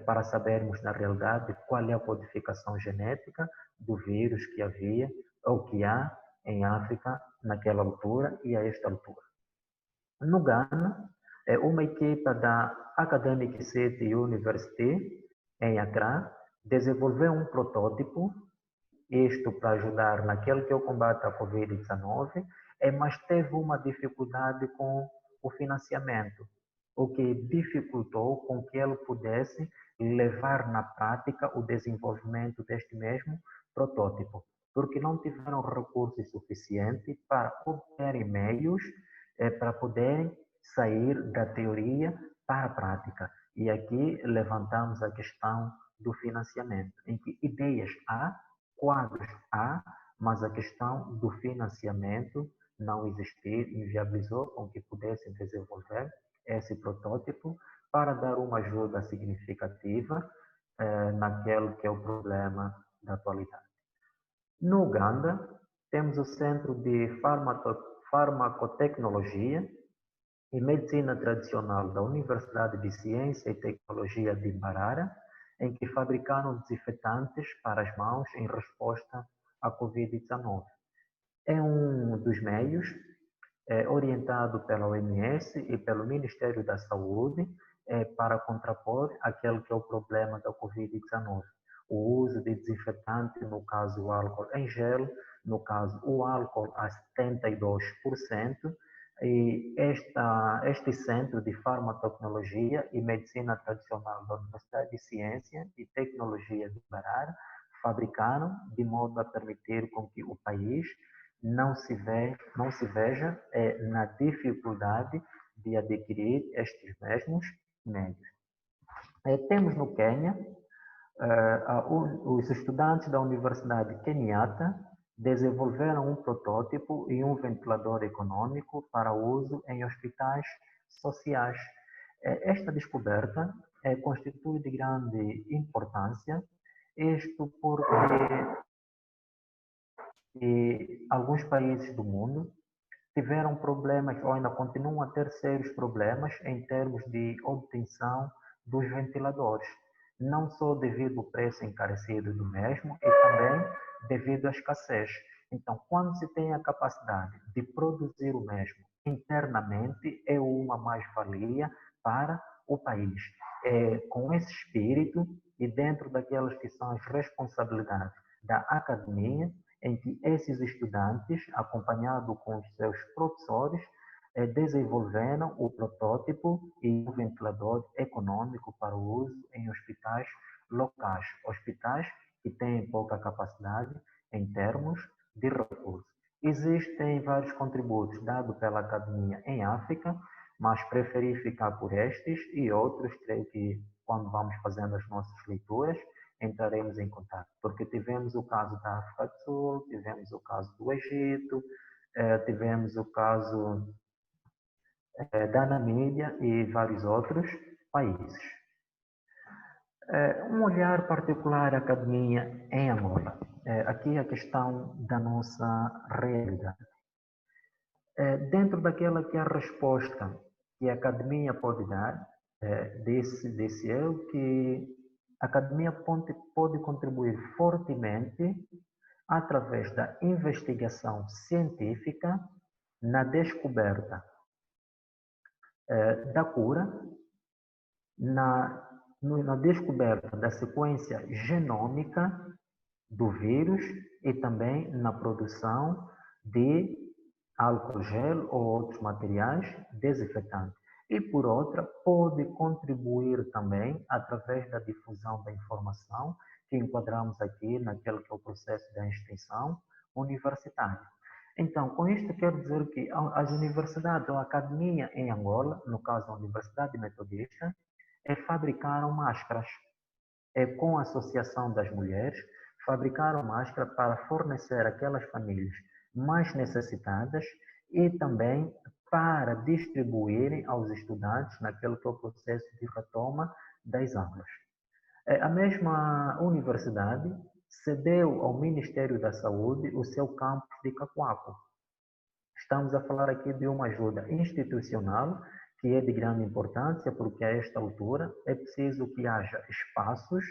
para sabermos na realidade qual é a codificação genética do vírus que havia ou que há em África naquela altura e a esta altura. No Ghana, uma equipa da Academic City University, em Accra, desenvolveu um protótipo, isto para ajudar naquele que é o combate à Covid-19, mas teve uma dificuldade com o financiamento, o que dificultou com que ele pudesse levar na prática o desenvolvimento deste mesmo protótipo, porque não tiveram recursos suficientes para obterem meios para poderem sair da teoria para a prática. E aqui levantamos a questão do financiamento, em que ideias há, quadros há, mas a questão do financiamento não existir, inviabilizou com que pudessem desenvolver esse protótipo para dar uma ajuda significativa naquele que é o problema da atualidade. No Uganda, temos o Centro de Farmacotecnologia e Medicina Tradicional da Universidade de Ciência e Tecnologia de Mbarara, em que fabricaram desinfetantes para as mãos em resposta à Covid-19. É um dos meios orientado pela OMS e pelo Ministério da Saúde para contrapor aquele que é o problema da Covid-19. O uso de desinfetante, no caso o álcool em gel, no caso o álcool a 72%, e este Centro de Farmacotecnologia e Medicina Tradicional da Universidade de Ciência e Tecnologia de Mbarara fabricaram de modo a permitir com que o país não se veja na dificuldade de adquirir estes mesmos meios. Temos no Quênia os estudantes da Universidade Kenyatta desenvolveram um protótipo e um ventilador econômico para uso em hospitais sociais. Esta descoberta constitui de grande importância, isto porque E alguns países do mundo tiveram problemas, ou ainda continuam a ter sérios problemas em termos de obtenção dos ventiladores, não só devido ao preço encarecido do mesmo, e também devido à escassez. Então, quando se tem a capacidade de produzir o mesmo internamente, é uma mais-valia para o país. É, com esse espírito e dentro daquelas que são as responsabilidades da academia, em que esses estudantes, acompanhados com os seus professores, desenvolveram o protótipo e o ventilador econômico para o uso em hospitais locais, hospitais que têm pouca capacidade em termos de recursos. Existem vários contributos dados pela academia em África, mas preferi ficar por estes e outros, creio que quando vamos fazendo as nossas leituras, entraremos em contato, porque tivemos o caso da África do Sul, tivemos o caso do Egito, tivemos o caso da Namíbia e vários outros países. Um olhar particular à academia em Angola. Aqui a questão da nossa realidade. Dentro daquela que é a resposta que a academia pode dar, desse eu que a academia pode contribuir fortemente através da investigação científica na descoberta da cura, na descoberta da sequência genômica do vírus e também na produção de álcool gel ou outros materiais desinfetantes. E, por outra, pode contribuir também através da difusão da informação, que enquadramos aqui naquele que é o processo da extensão universitária. Então, com isto quero dizer que as universidades ou a academia em Angola, no caso a Universidade Metodista, fabricaram máscaras. Com a Associação das Mulheres, fabricaram máscaras para fornecer àquelas famílias mais necessitadas e também para distribuírem aos estudantes naquele que é o processo de retoma das aulas. A mesma universidade cedeu ao Ministério da Saúde o seu campus de Cacoaco. Estamos a falar aqui de uma ajuda institucional que é de grande importância, porque a esta altura é preciso que haja espaços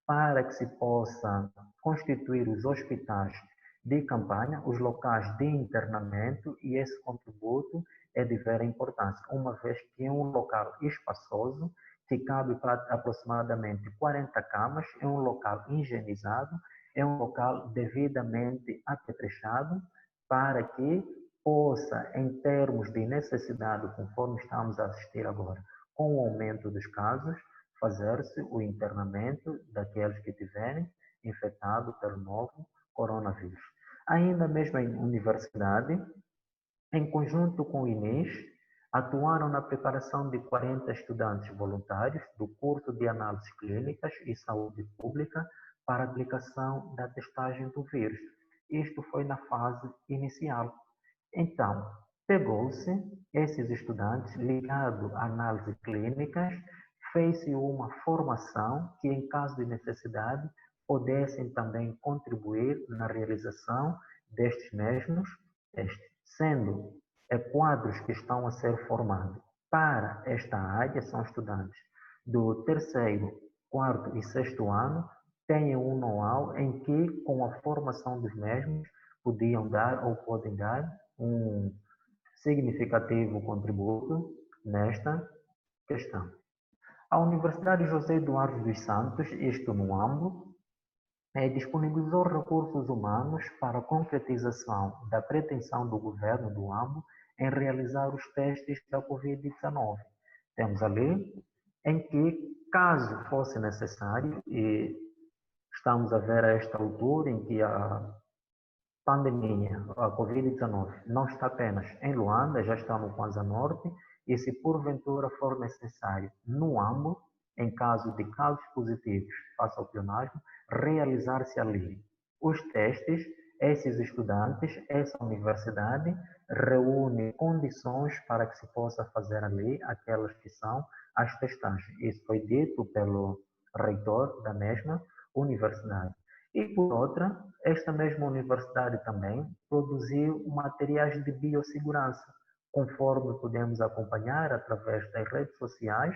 para que se possa constituir os hospitais de campanha, os locais de internamento, e esse contributo é de vera importância, uma vez que é um local espaçoso, que cabe para aproximadamente 40 camas, é um local higienizado, é um local devidamente apetrechado para que possa, em termos de necessidade, conforme estamos a assistir agora, com o aumento dos casos, fazer-se o internamento daqueles que tiverem infectado pelo novo coronavírus. Ainda mesmo em universidade, em conjunto com o INES, atuaram na preparação de 40 estudantes voluntários do curso de análises clínicas e saúde pública para aplicação da testagem do vírus. Isto foi na fase inicial. Então, pegou-se esses estudantes ligados a análises clínicas, fez-se uma formação que, em caso de necessidade, pudessem também contribuir na realização destes mesmos testes, sendo quadros que estão a ser formados para esta área, são estudantes do terceiro, quarto e sexto ano, têm um know-how em que, com a formação dos mesmos, podiam dar ou podem dar um significativo contributo nesta questão. A Universidade José Eduardo dos Santos, isto no AMBO, disponibilizou recursos humanos para a concretização da pretensão do governo do AMBO em realizar os testes da Covid-19. Temos ali em que, caso fosse necessário, e estamos a ver a esta altura em que a pandemia, a Covid-19, não está apenas em Luanda, já está no Kwanza Norte, e se porventura for necessário no AMBO, em caso de casos positivos face ao pleonasmo, realizar-se ali os testes. Esses estudantes, essa universidade reúne condições para que se possa fazer ali aquelas que são as testagens. Isso foi dito pelo reitor da mesma universidade. E por outra, esta mesma universidade também produziu materiais de biossegurança, conforme podemos acompanhar através das redes sociais,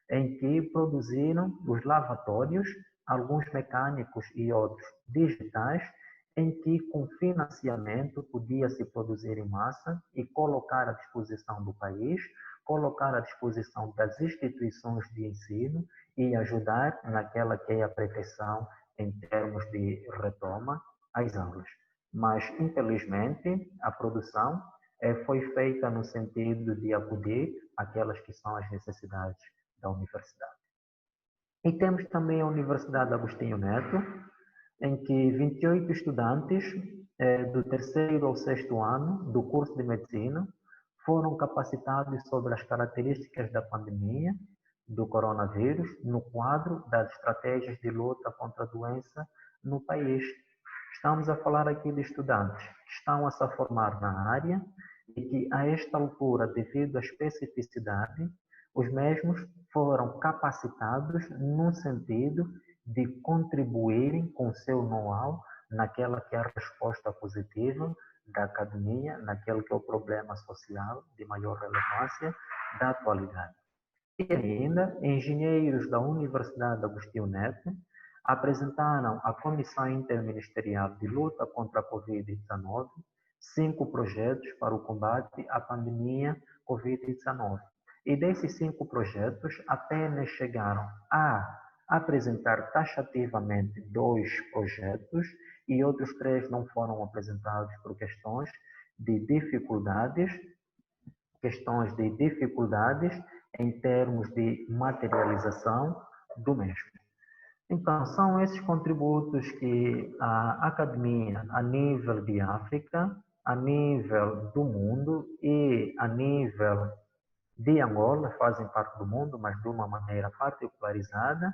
em que produziram os lavatórios, alguns mecânicos e outros digitais, em que com financiamento podia-se produzir em massa e colocar à disposição do país, colocar à disposição das instituições de ensino e ajudar naquela que é a pretensão em termos de retoma às aulas. Mas, infelizmente, a produção foi feita no sentido de acudir àquelas que são as necessidades da universidade. E temos também a Universidade Agostinho Neto, em que 28 estudantes do terceiro ao sexto ano do curso de medicina foram capacitados sobre as características da pandemia do coronavírus no quadro das estratégias de luta contra a doença no país. Estamos a falar aqui de estudantes que estão a se formar na área e que, a esta altura, devido à especificidade, os mesmos foram capacitados no sentido de contribuírem com o seu know-how naquela que é a resposta positiva da academia, naquele que é o problema social de maior relevância da atualidade. E ainda, engenheiros da Universidade Agostinho Neto apresentaram à Comissão Interministerial de Luta contra a Covid-19 5 projetos para o combate à pandemia Covid-19. E desses 5 projetos, apenas chegaram a apresentar taxativamente 2 projetos e outros 3 não foram apresentados por questões de dificuldades em termos de materialização do mesmo. Então, são esses contributos que a academia, a nível de África, a nível do mundo e a nível de Angola, fazem parte do mundo, mas de uma maneira particularizada,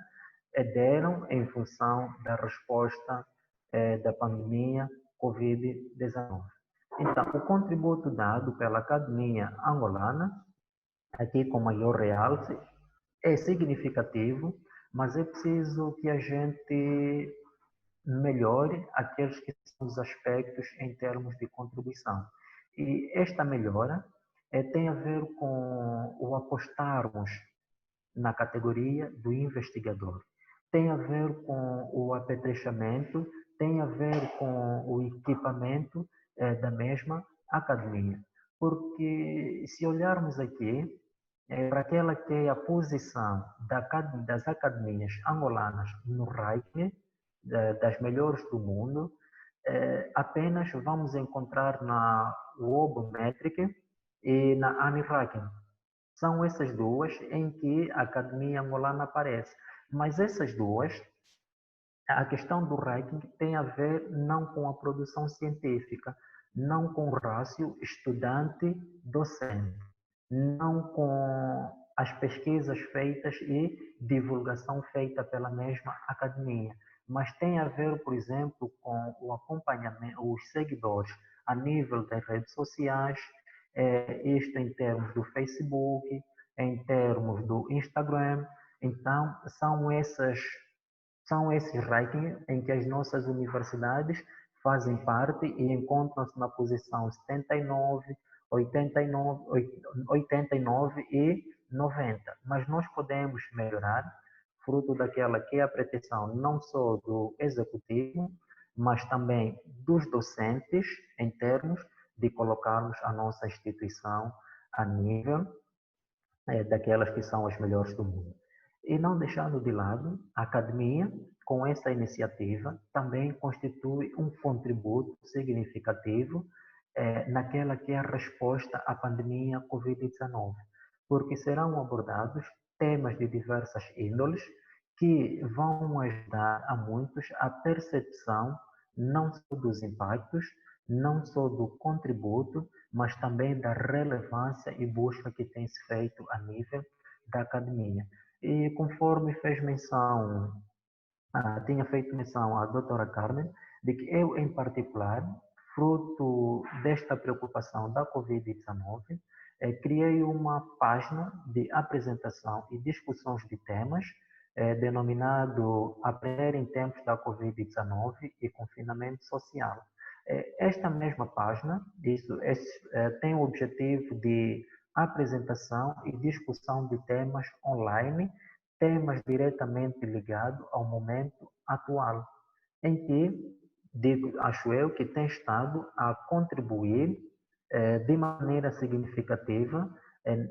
deram em função da resposta da pandemia Covid-19. Então, o contributo dado pela academia angolana, aqui com maior realce, é significativo, mas é preciso que a gente melhore aqueles que são os aspectos em termos de contribuição. E esta melhora tem a ver com o apostarmos na categoria do investigador. Tem a ver com o apetrechamento, tem a ver com o equipamento da mesma academia. Porque se olharmos aqui, para aquela que é a posição das academias angolanas no ranking das melhores do mundo, apenas vamos encontrar na World e na ANIRANKING. São essas duas em que a academia angolana aparece. Mas essas duas, a questão do ranking tem a ver não com a produção científica, não com o rácio estudante-docente, não com as pesquisas feitas e divulgação feita pela mesma academia, mas tem a ver, por exemplo, com o acompanhamento, os seguidores a nível das redes sociais, isto em termos do Facebook, em termos do Instagram. Então, são esses rankings em que as nossas universidades fazem parte e encontram-se na posição 79, 89 e 90. Mas nós podemos melhorar, fruto daquela que é a pretensão não só do executivo, mas também dos docentes, em termos de colocarmos a nossa instituição a nível daquelas que são as melhores do mundo. E não deixando de lado, a academia, com essa iniciativa, também constitui um contributo significativo naquela que é a resposta à pandemia Covid-19, porque serão abordados temas de diversas índoles que vão ajudar a muitos a percepção não só dos impactos, não só do contributo, mas também da relevância e busca que tem se feito a nível da academia. E conforme tinha feito menção a doutora Carmen, de que eu, em particular, fruto desta preocupação da Covid-19, criei uma página de apresentação e discussões de temas denominado Aprender em Tempos da Covid-19 e Confinamento Social. Esta mesma página tem o objetivo de apresentação e discussão de temas online, temas diretamente ligados ao momento atual, em que, acho eu, que tem estado a contribuir de maneira significativa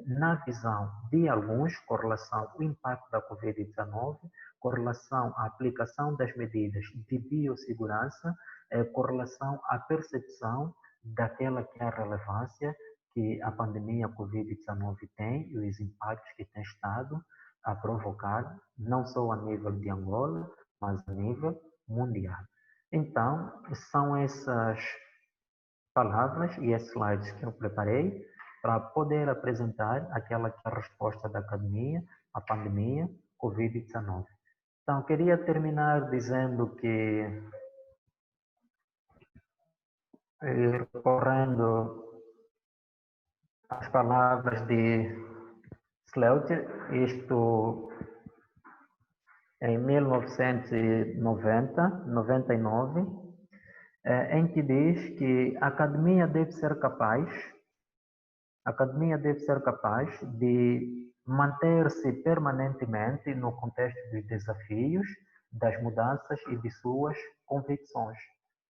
na visão de alguns com relação ao impacto da Covid-19, com relação à aplicação das medidas de biossegurança, com relação à percepção daquela que é a relevância que a pandemia Covid-19 tem e os impactos que tem estado a provocar, não só a nível de Angola, mas a nível mundial. Então, são essas palavras e esses slides que eu preparei para poder apresentar aquela que é a resposta da academia à pandemia Covid-19. Então, queria terminar dizendo que, recorrendo às palavras de Slaughter, isto em 1999, em que diz que a academia deve ser capaz de manter-se permanentemente no contexto dos desafios, das mudanças e de suas convicções.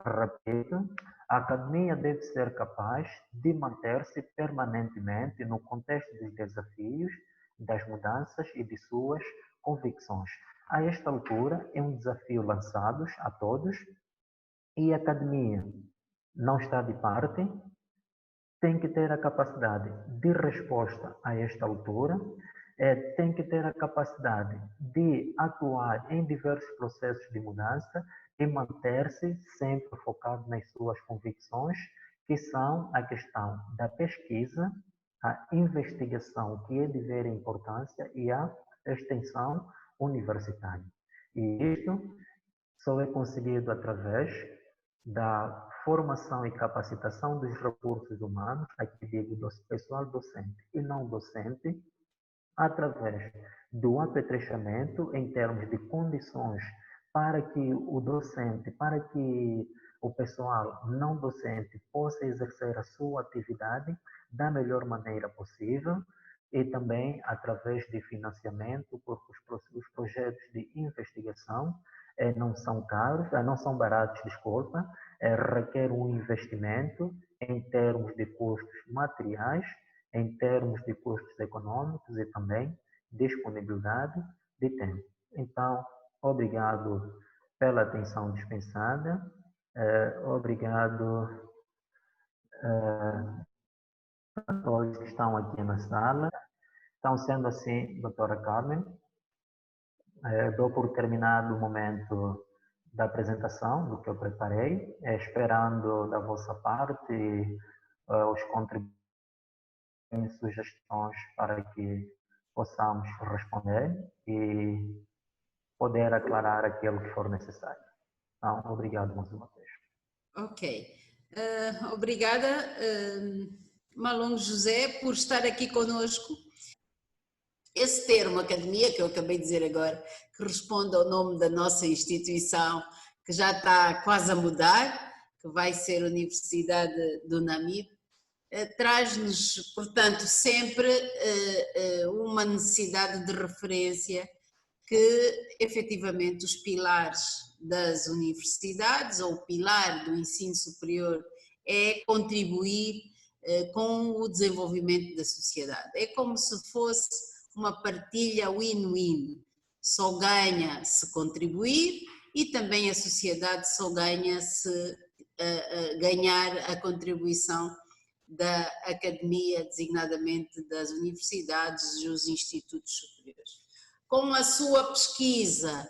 Repito, a academia deve ser capaz de manter-se permanentemente no contexto dos desafios, das mudanças e de suas convicções. A esta altura, é um desafio lançado a todos e a academia não está de parte, tem que ter a capacidade de resposta a esta altura, tem que ter a capacidade de atuar em diversos processos de mudança e manter-se sempre focado nas suas convicções, que são a questão da pesquisa, a investigação, que é de ver importância, e a extensão universitária. E isto só é conseguido através da formação e capacitação dos recursos humanos, aqui digo do pessoal docente e não docente, através do apetrechamento em termos de condições para que o docente, para que o pessoal não docente possa exercer a sua atividade da melhor maneira possível, e também através de financiamento, porque os projetos de investigação não são caros, não são baratos, desculpa, requer um investimento em termos de custos materiais, em termos de custos econômicos e também disponibilidade de tempo. Então, obrigado pela atenção dispensada, obrigado a todos que estão aqui na sala. Então, sendo assim, doutora Carmen, dou por terminado o momento da apresentação do que eu preparei, esperando da vossa parte os contribuintes, sugestões para que possamos responder e poder aclarar aquilo que for necessário. Então, obrigado mais uma vez. Ok. Obrigada, Malongo José, por estar aqui conosco. Esse termo, academia, que eu acabei de dizer agora, que responde ao nome da nossa instituição, que já está quase a mudar, que vai ser a Universidade do Namibe, traz-nos, portanto, sempre uma necessidade de referência que, efetivamente, os pilares das universidades, ou o pilar do ensino superior, é contribuir com o desenvolvimento da sociedade. É como se fosse uma partilha win-win, só ganha se contribuir e também a sociedade só ganha se ganhar a contribuição da academia, designadamente das universidades e os institutos superiores. Com a sua pesquisa,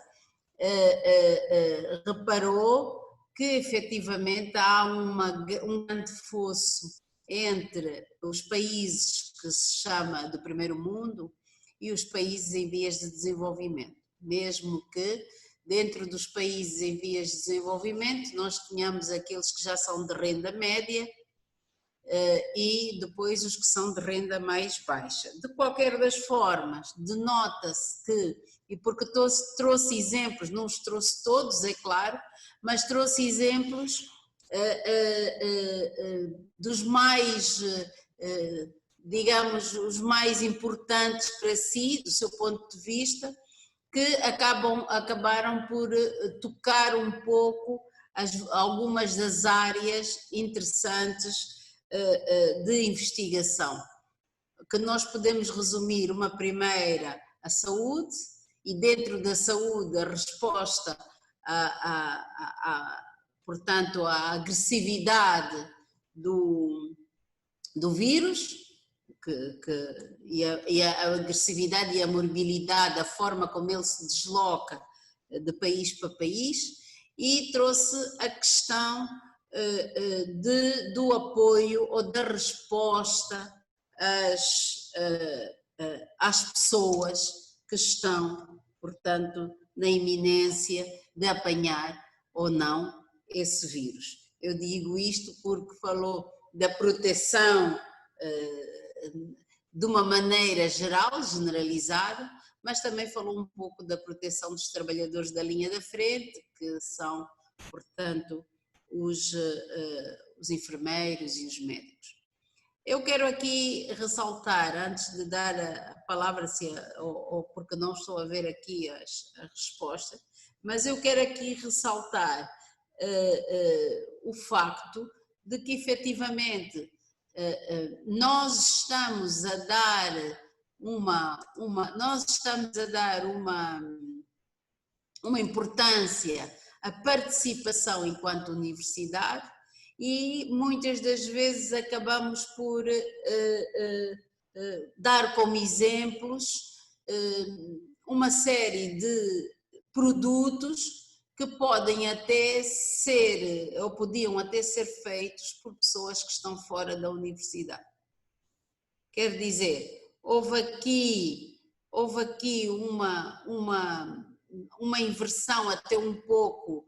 reparou que efetivamente há um grande fosso entre os países que se chama do primeiro mundo e os países em vias de desenvolvimento, mesmo que dentro dos países em vias de desenvolvimento nós tenhamos aqueles que já são de renda média e depois os que são de renda mais baixa. De qualquer das formas, denota-se que e porque trouxe exemplos, não os trouxe todos, é claro, mas trouxe exemplos dos mais, digamos, os mais importantes para si, do seu ponto de vista, que acabaram por tocar um pouco algumas das áreas interessantes de investigação, que nós podemos resumir uma primeira, a saúde, e dentro da saúde a resposta portanto, à agressividade do vírus, e a agressividade e a morbilidade, a forma como ele se desloca de país para país, e trouxe a questão do apoio ou da resposta às pessoas que estão, portanto, na iminência de apanhar ou não esse vírus. Eu digo isto porque falou da proteção de uma maneira geral, generalizada, mas também falou um pouco da proteção dos trabalhadores da linha da frente, que são, portanto, os enfermeiros e os médicos. Eu quero aqui ressaltar, antes de dar a palavra, ou porque não estou a ver aqui a resposta, mas eu quero aqui ressaltar o facto de que efetivamente nós estamos a dar uma importância à participação enquanto universidade, e muitas das vezes acabamos por dar como exemplos uma série de produtos que podem até ser, ou podiam até ser feitos por pessoas que estão fora da universidade. Quer dizer, houve aqui uma inversão até um pouco,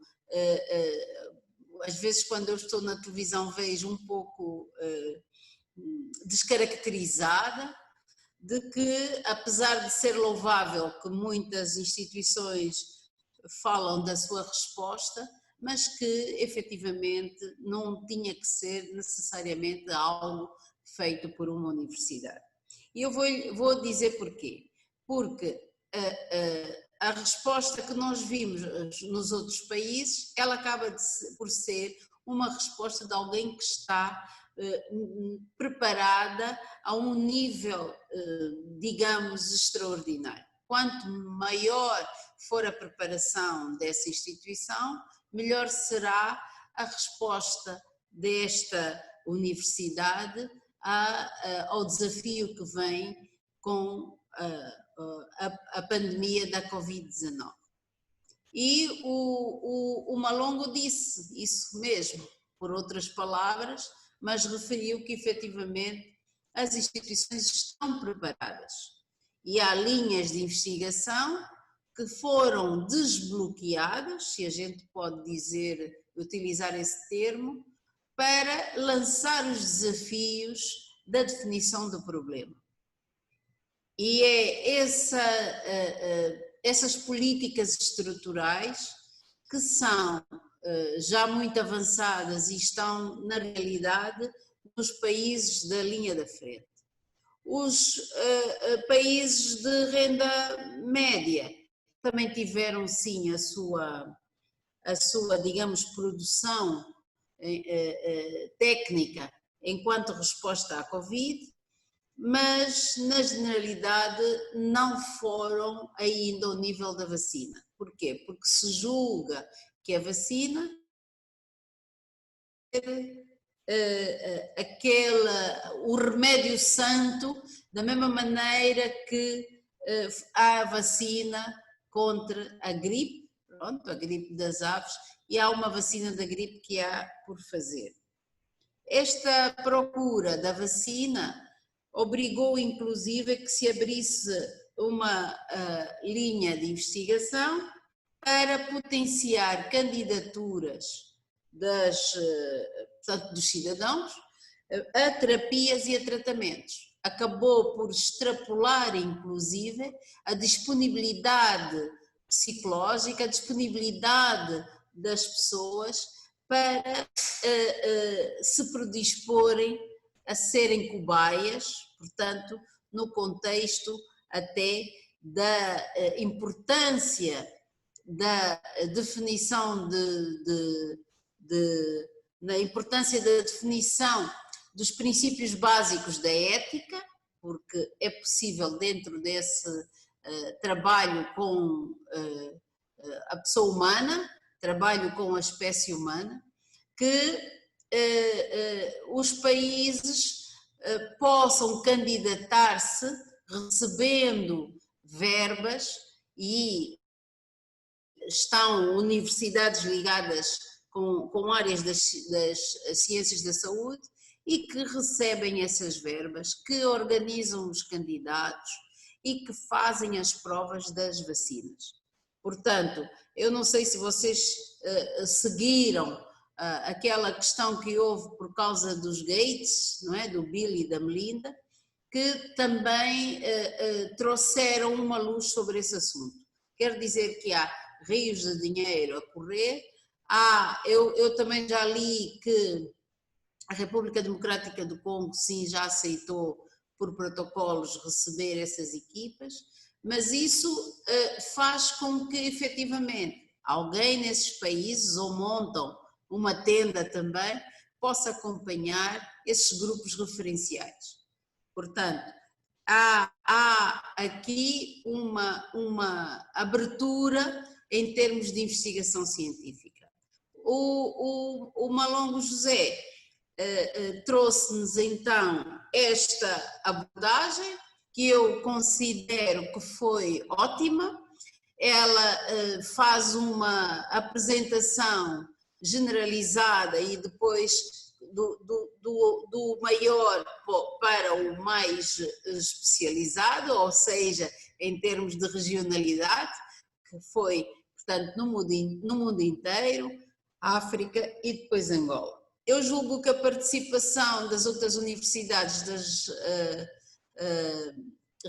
às vezes quando eu estou na televisão vejo um pouco descaracterizada, de que apesar de ser louvável que muitas instituições falam da sua resposta, mas que efetivamente não tinha que ser necessariamente algo feito por uma universidade. E eu vou dizer porquê. Porque a resposta que nós vimos nos outros países, ela acaba por ser uma resposta de alguém que está preparada a um nível, digamos, extraordinário. Quanto maior for a preparação dessa instituição, melhor será a resposta desta universidade ao desafio que vem com a pandemia da Covid-19. E o Malongo disse isso mesmo, por outras palavras, mas referiu que efetivamente as instituições estão preparadas e há linhas de investigação que foram desbloqueadas, se a gente pode dizer, utilizar esse termo, para lançar os desafios da definição do problema. E é essas políticas estruturais que são já muito avançadas e estão, na realidade, nos países da linha da frente. Os países de renda média também tiveram, sim, a sua, digamos, produção técnica enquanto resposta à Covid, mas na generalidade não foram ainda ao nível da vacina. Porquê? Porque se julga que a vacina o remédio santo, da mesma maneira que há a vacina contra a gripe, pronto, a gripe das aves, e há uma vacina da gripe que há por fazer. Esta procura da vacina obrigou inclusive a que se abrisse uma linha de investigação para potenciar candidaturas portanto, dos cidadãos a terapias e a tratamentos. acabou por extrapolar, inclusive, a disponibilidade psicológica, a disponibilidade das pessoas para se predisporem a serem cobaias, portanto, no contexto até da importância da definição na importância da definição dos princípios básicos da ética, porque é possível dentro desse trabalho com a pessoa humana, trabalho com a espécie humana, que os países possam candidatar-se recebendo verbas, e estão universidades ligadas com áreas das ciências da saúde e que recebem essas verbas, que organizam os candidatos e que fazem as provas das vacinas. Portanto, eu não sei se vocês seguiram aquela questão que houve por causa dos Gates, não é? Do Bill e da Melinda, que também trouxeram uma luz sobre esse assunto. Quer dizer que há rios de dinheiro a correr. Eu também já li que a República Democrática do Congo, sim, já aceitou por protocolos receber essas equipas, mas isso faz com que efetivamente alguém nesses países, ou montam uma tenda também, possa acompanhar esses grupos referenciais. Portanto, há aqui uma abertura em termos de investigação científica. O Malongo José trouxe-nos então esta abordagem, que eu considero que foi ótima. Ela faz uma apresentação generalizada e depois do maior para o mais especializado, ou seja, em termos de regionalidade, que foi, portanto, no mundo inteiro, África e depois Angola. Eu julgo que a participação das outras universidades das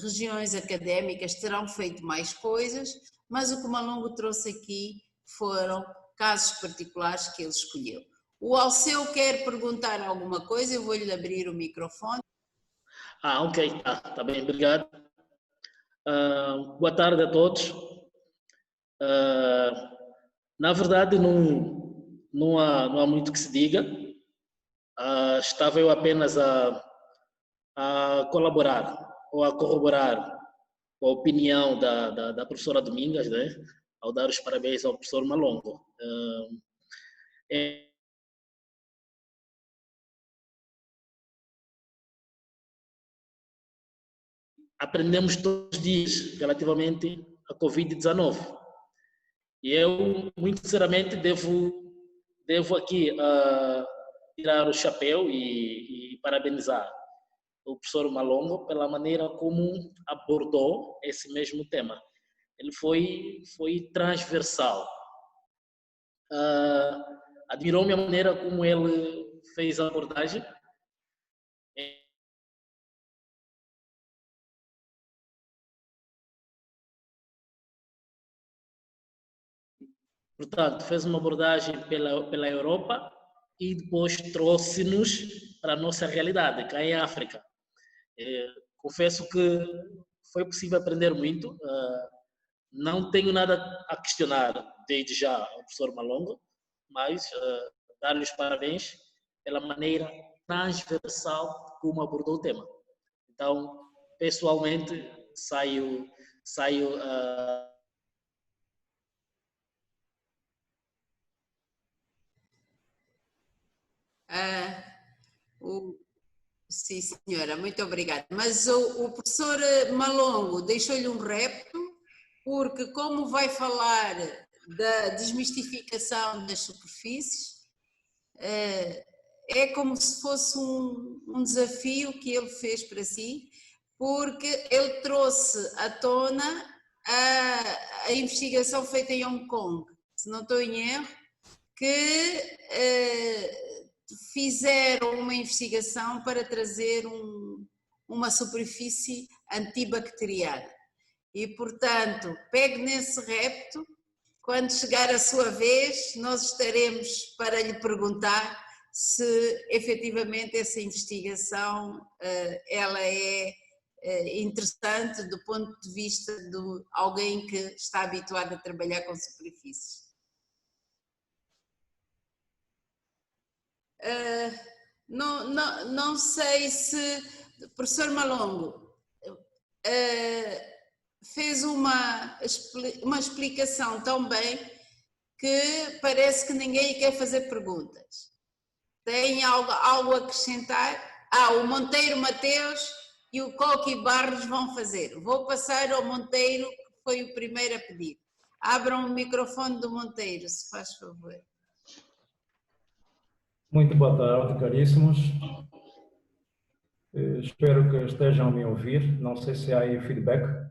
regiões académicas terão feito mais coisas, mas o que o Malongo trouxe aqui foram casos particulares que ele escolheu. O Alceu quer perguntar alguma coisa, eu vou-lhe abrir o microfone. Ok, tá bem, obrigado. Boa tarde a todos. Na verdade, não há muito que se diga. Estava eu apenas a colaborar ou a corroborar a opinião da professora Domingas, né? Ao dar os parabéns ao professor Malongo. Aprendemos todos os dias relativamente à Covid-19. E eu, muito sinceramente, devo aqui tirar o chapéu e parabenizar o professor Malongo pela maneira como abordou esse mesmo tema. Ele foi transversal. Admirou-me a maneira como ele fez a abordagem. Portanto, fez uma abordagem pela Europa e depois trouxe-nos para a nossa realidade, cá em África. Confesso que foi possível aprender muito. Não tenho nada a questionar desde já ao professor Malongo, mas dar-lhe os parabéns pela maneira transversal como abordou o tema. Então, pessoalmente, saio Sim, senhora, muito obrigada. Mas o professor Malongo deixou-lhe um repto, porque como vai falar da desmistificação das superfícies, é como se fosse um desafio que ele fez para si, porque ele trouxe à tona a investigação feita em Hong Kong, se não estou em erro, que fizeram uma investigação para trazer uma superfície antibacteriana. E, portanto, pegue nesse repto, quando chegar a sua vez, nós estaremos para lhe perguntar se efetivamente essa investigação ela é interessante do ponto de vista de alguém que está habituado a trabalhar com superfícies. Não sei se o professor Malongo fez uma explicação tão bem que parece que ninguém quer fazer perguntas. Tem algo a acrescentar? O Monteiro Mateus e o Coqui Barros vão fazer. Vou passar ao Monteiro, que foi o primeiro a pedir. Abram o microfone do Monteiro, se faz favor. Muito boa tarde, caríssimos. Espero que estejam a me ouvir. Não sei se há aí feedback.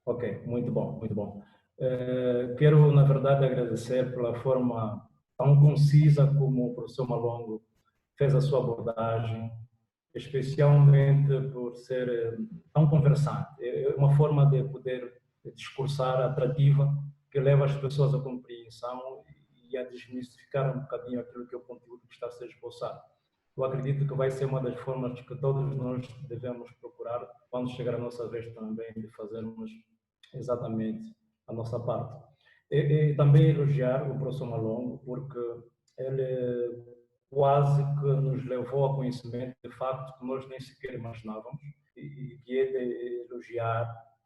Ok, muito bom, muito bom. Quero, na verdade, agradecer pela forma tão concisa como o professor Malongo fez a sua abordagem, especialmente por ser tão conversante. É uma forma de poder discursar atrativa que leva as pessoas à compreensão e a desmistificar um bocadinho aquilo que é o conteúdo que está a ser esboçado. Eu acredito que vai ser uma das formas que todos nós devemos procurar quando chegar a nossa vez também de fazermos exatamente a nossa parte. E também elogiar o professor Malongo, porque ele quase que nos levou ao conhecimento de factos que nós nem sequer imaginávamos, e que é de elogiar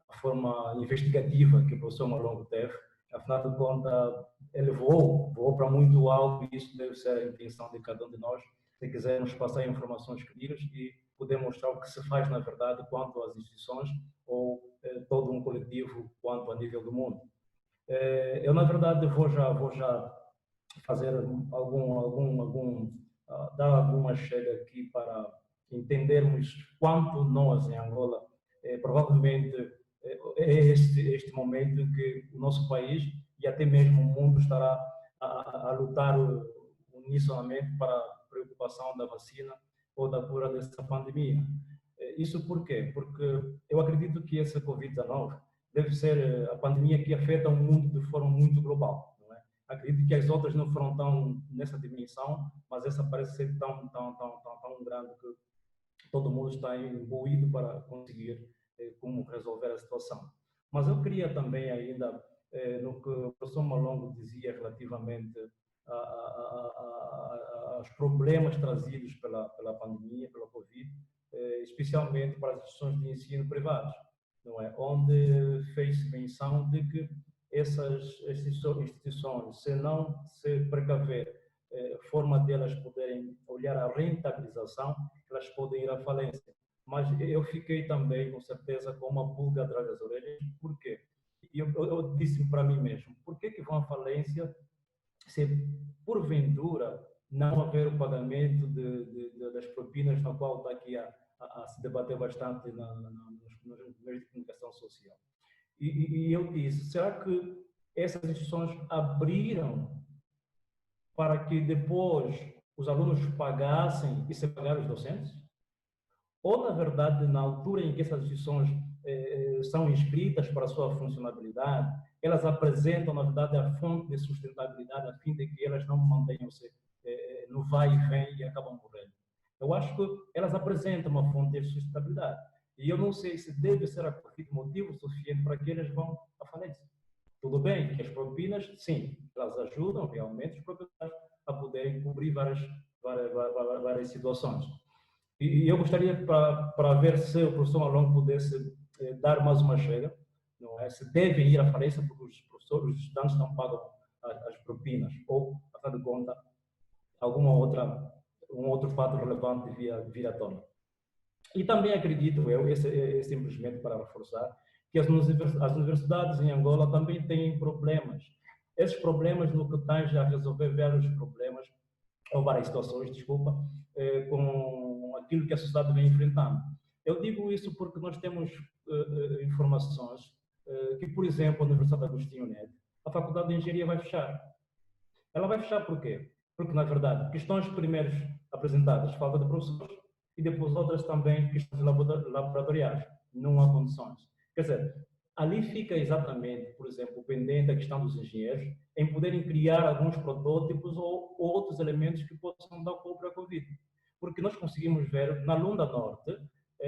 a forma investigativa que o professor Malongo teve. Afinal de contas, ele voou para muito alto, e isso deve ser a intenção de cada um de nós, se quisermos passar informações críveis e poder mostrar o que se faz, na verdade, quanto às instituições ou todo um coletivo quanto a nível do mundo. Eu, na verdade, vou já fazer dar alguma chega aqui para entendermos quanto nós, em Angola, provavelmente é este momento em que o nosso país e até mesmo o mundo estará a lutar unisonamente para a preocupação da vacina ou da cura dessa pandemia. Isso por quê? Porque eu acredito que essa Covid-19 deve ser a pandemia que afeta o mundo de forma muito global. Não é? Acredito que as outras não foram tão nessa dimensão, mas essa parece ser tão grande que todo mundo está imbuído para conseguir como resolver a situação. Mas eu queria também ainda, no que o professor Malongo dizia relativamente aos problemas trazidos pela pandemia, pela Covid, especialmente para as instituições de ensino privadas, não é? Onde fez menção de que essas instituições, se não se precaver forma delas poderem olhar a rentabilização, elas podem ir à falência. Mas eu fiquei também, com certeza, com uma pulga atrás das orelhas. Por quê? Eu disse para mim mesmo, por que vão à falência se, porventura, não haver o pagamento das propinas, na qual está aqui a se debater bastante nos meios de comunicação social? E eu disse, será que essas instituições abriram para que depois os alunos pagassem e se pagaram os docentes? Ou, na verdade, na altura em que essas instituições são inscritas para a sua funcionabilidade, elas apresentam, na verdade, a fonte de sustentabilidade a fim de que elas não mantenham-se no vai e vem e acabam morrendo? Eu acho que elas apresentam uma fonte de sustentabilidade. E eu não sei se deve ser acolhido motivo suficiente para que elas vão à falência. Tudo bem que as propinas, sim, elas ajudam realmente os proprietários a poderem cobrir várias situações. E eu gostaria para ver se o professor Malongo pudesse dar mais uma chega, não é? Se devem ir à falência porque os professores, os estudantes não pagam as propinas, ou, afinal de contas, um outro fato relevante vir à tona. E também acredito eu, simplesmente para reforçar, que as universidades em Angola também têm problemas. Esses problemas no que tange a resolver vários problemas, ou várias situações, desculpa, com aquilo que a sociedade vem enfrentando. Eu digo isso porque nós temos informações que, por exemplo, a Universidade Agostinho Neto, a Faculdade de Engenharia vai fechar. Ela vai fechar por quê? Porque, na verdade, questões primeiras apresentadas, falta de professores, e depois outras também questões laboratoriais. Não há condições. Quer dizer, ali fica exatamente, por exemplo, pendente a questão dos engenheiros em poderem criar alguns protótipos ou outros elementos que possam dar cor para a Covid. Porque nós conseguimos ver na Lunda Norte,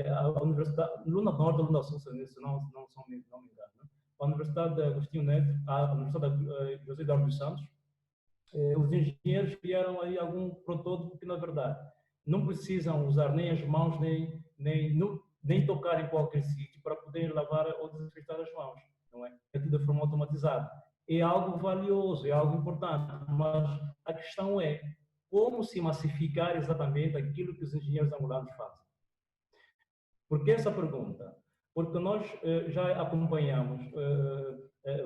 a Universidade, Lunda Norte ou Lunda Sul, se não me engano, a Universidade de Agostinho Neto, a Universidade de José Eduardo dos Santos, os engenheiros criaram aí algum protótipo que, na verdade, não precisam usar nem as mãos, nem tocar em qualquer sítio para poderem lavar ou desinfetar as mãos, não é? É tudo de forma automatizada. É algo valioso, é algo importante, mas a questão é como se massificar exatamente aquilo que os engenheiros angolanos fazem. Por que essa pergunta? Porque nós já acompanhamos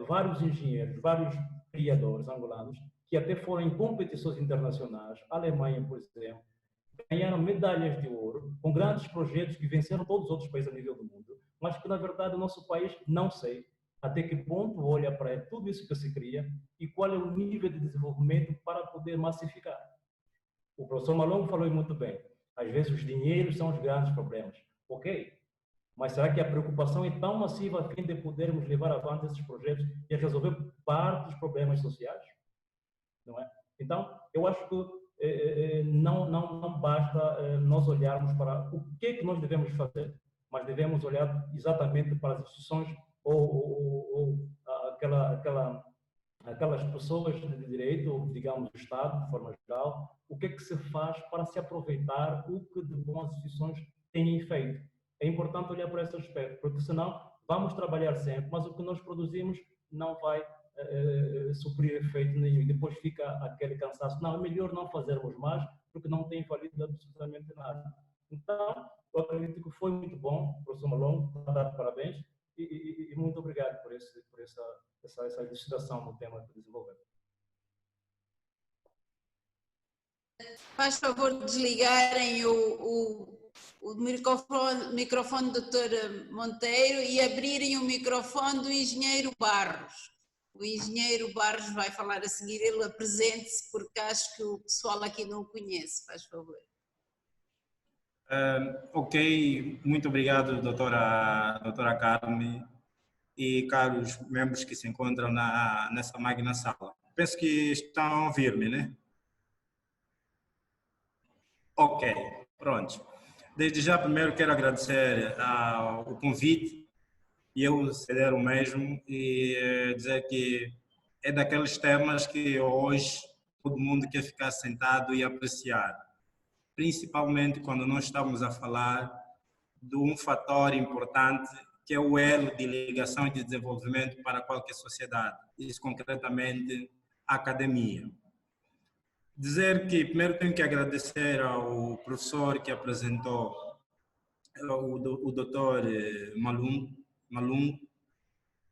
vários engenheiros, vários criadores angolanos, que até foram em competições internacionais, a Alemanha, por exemplo, ganharam medalhas de ouro, com grandes projetos que venceram todos os outros países a nível do mundo, mas que, na verdade, o nosso país não sei até que ponto olha para tudo isso que se cria e qual é o nível de desenvolvimento para poder massificar. O professor Malongo falou muito bem. Às vezes os dinheiros são os grandes problemas. Ok, mas será que a preocupação é tão massiva a fim de podermos levar avante esses projetos e resolver parte dos problemas sociais? Não é? Então, eu acho que não basta nós olharmos para o que nós devemos fazer, mas devemos olhar exatamente para as instituições ou aquelas pessoas de direito, ou digamos o Estado, de forma geral, o que se faz para se aproveitar o que de boas instituições têm feito. É importante olhar por esse aspecto, porque senão vamos trabalhar sempre, mas o que nós produzimos não vai suprir efeito nenhum. E depois fica aquele cansaço. Não, é melhor não fazermos mais, porque não tem valido absolutamente nada. Então, eu acredito que foi muito bom, professor Malongo, dar parabéns e muito obrigado por essa elucidação no tema que desenvolveu. Faz favor de desligarem o microfone do Dr. Monteiro e abrirem o microfone do engenheiro Barros. O engenheiro Barros vai falar a seguir, ele apresente-se, porque acho que o pessoal aqui não o conhece, faz favor. Ok, muito obrigado, doutora Carmen e caros membros que se encontram nessa magna sala. Penso que estão a ouvir-me, né? Ok, pronto. Desde já, primeiro, quero agradecer o convite e eu ceder o mesmo e dizer que é daqueles temas que hoje todo mundo quer ficar sentado e apreciar, principalmente quando nós estamos a falar de um fator importante que é o elo de ligação e de desenvolvimento para qualquer sociedade, isso concretamente a academia. Dizer que primeiro tenho que agradecer ao professor que apresentou, o doutor Malungo.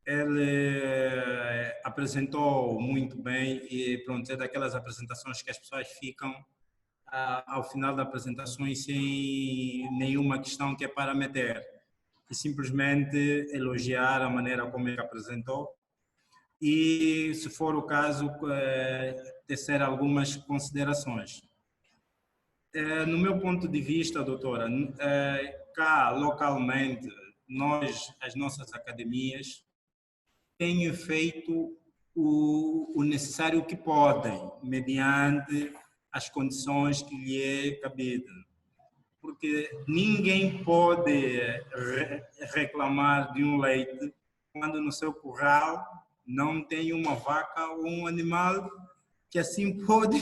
Ele apresentou muito bem e pronto, é daquelas apresentações que as pessoas ficam ao final da apresentação sem nenhuma questão que é para meter e simplesmente elogiar a maneira como ele apresentou e, se for o caso, tecer algumas considerações. No meu ponto de vista, doutora, cá localmente, as nossas academias, têm feito o necessário que podem, mediante as condições que lhe é cabido. Porque ninguém pode reclamar de um leite quando no seu curral não tem uma vaca ou um animal que assim pode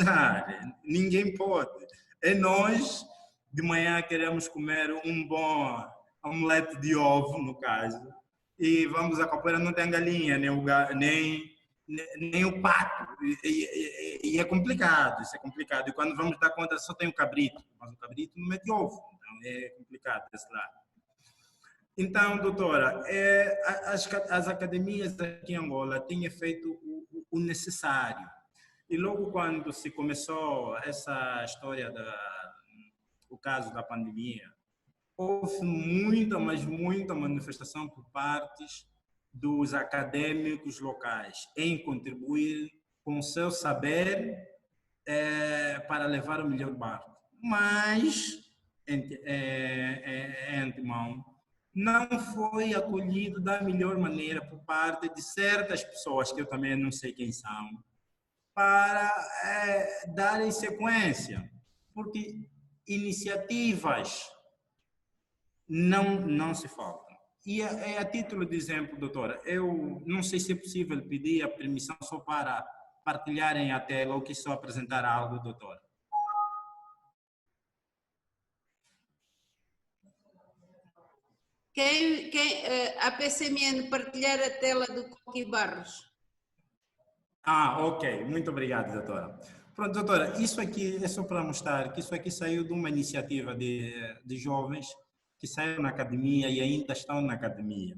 dar. Ninguém pode. E nós, de manhã, queremos comer um bom omelete de ovo, no caso, e vamos à capoeira, não tem galinha, nem o pato. E é complicado, isso é complicado. E quando vamos dar conta, só tem o cabrito, mas o cabrito não mete ovo, então é complicado desse lado. Então, doutora, as academias aqui em Angola têm feito o necessário. E logo quando se começou essa história, o caso da pandemia, houve muita, mas muita manifestação por partes dos acadêmicos locais em contribuir com o seu saber para levar o melhor barco. Mas antemão, não foi acolhido da melhor maneira por parte de certas pessoas, que eu também não sei quem são, para darem sequência, porque iniciativas não se faltam. E a título de exemplo, doutora, eu não sei se é possível pedir a permissão só para partilharem a tela ou que só apresentar algo, doutora. A PCMN partilhar a tela do Coqui Barros. Ok. Muito obrigado, doutora. Pronto, doutora, isso aqui é só para mostrar que isso aqui saiu de uma iniciativa de jovens que saíram na academia e ainda estão na academia.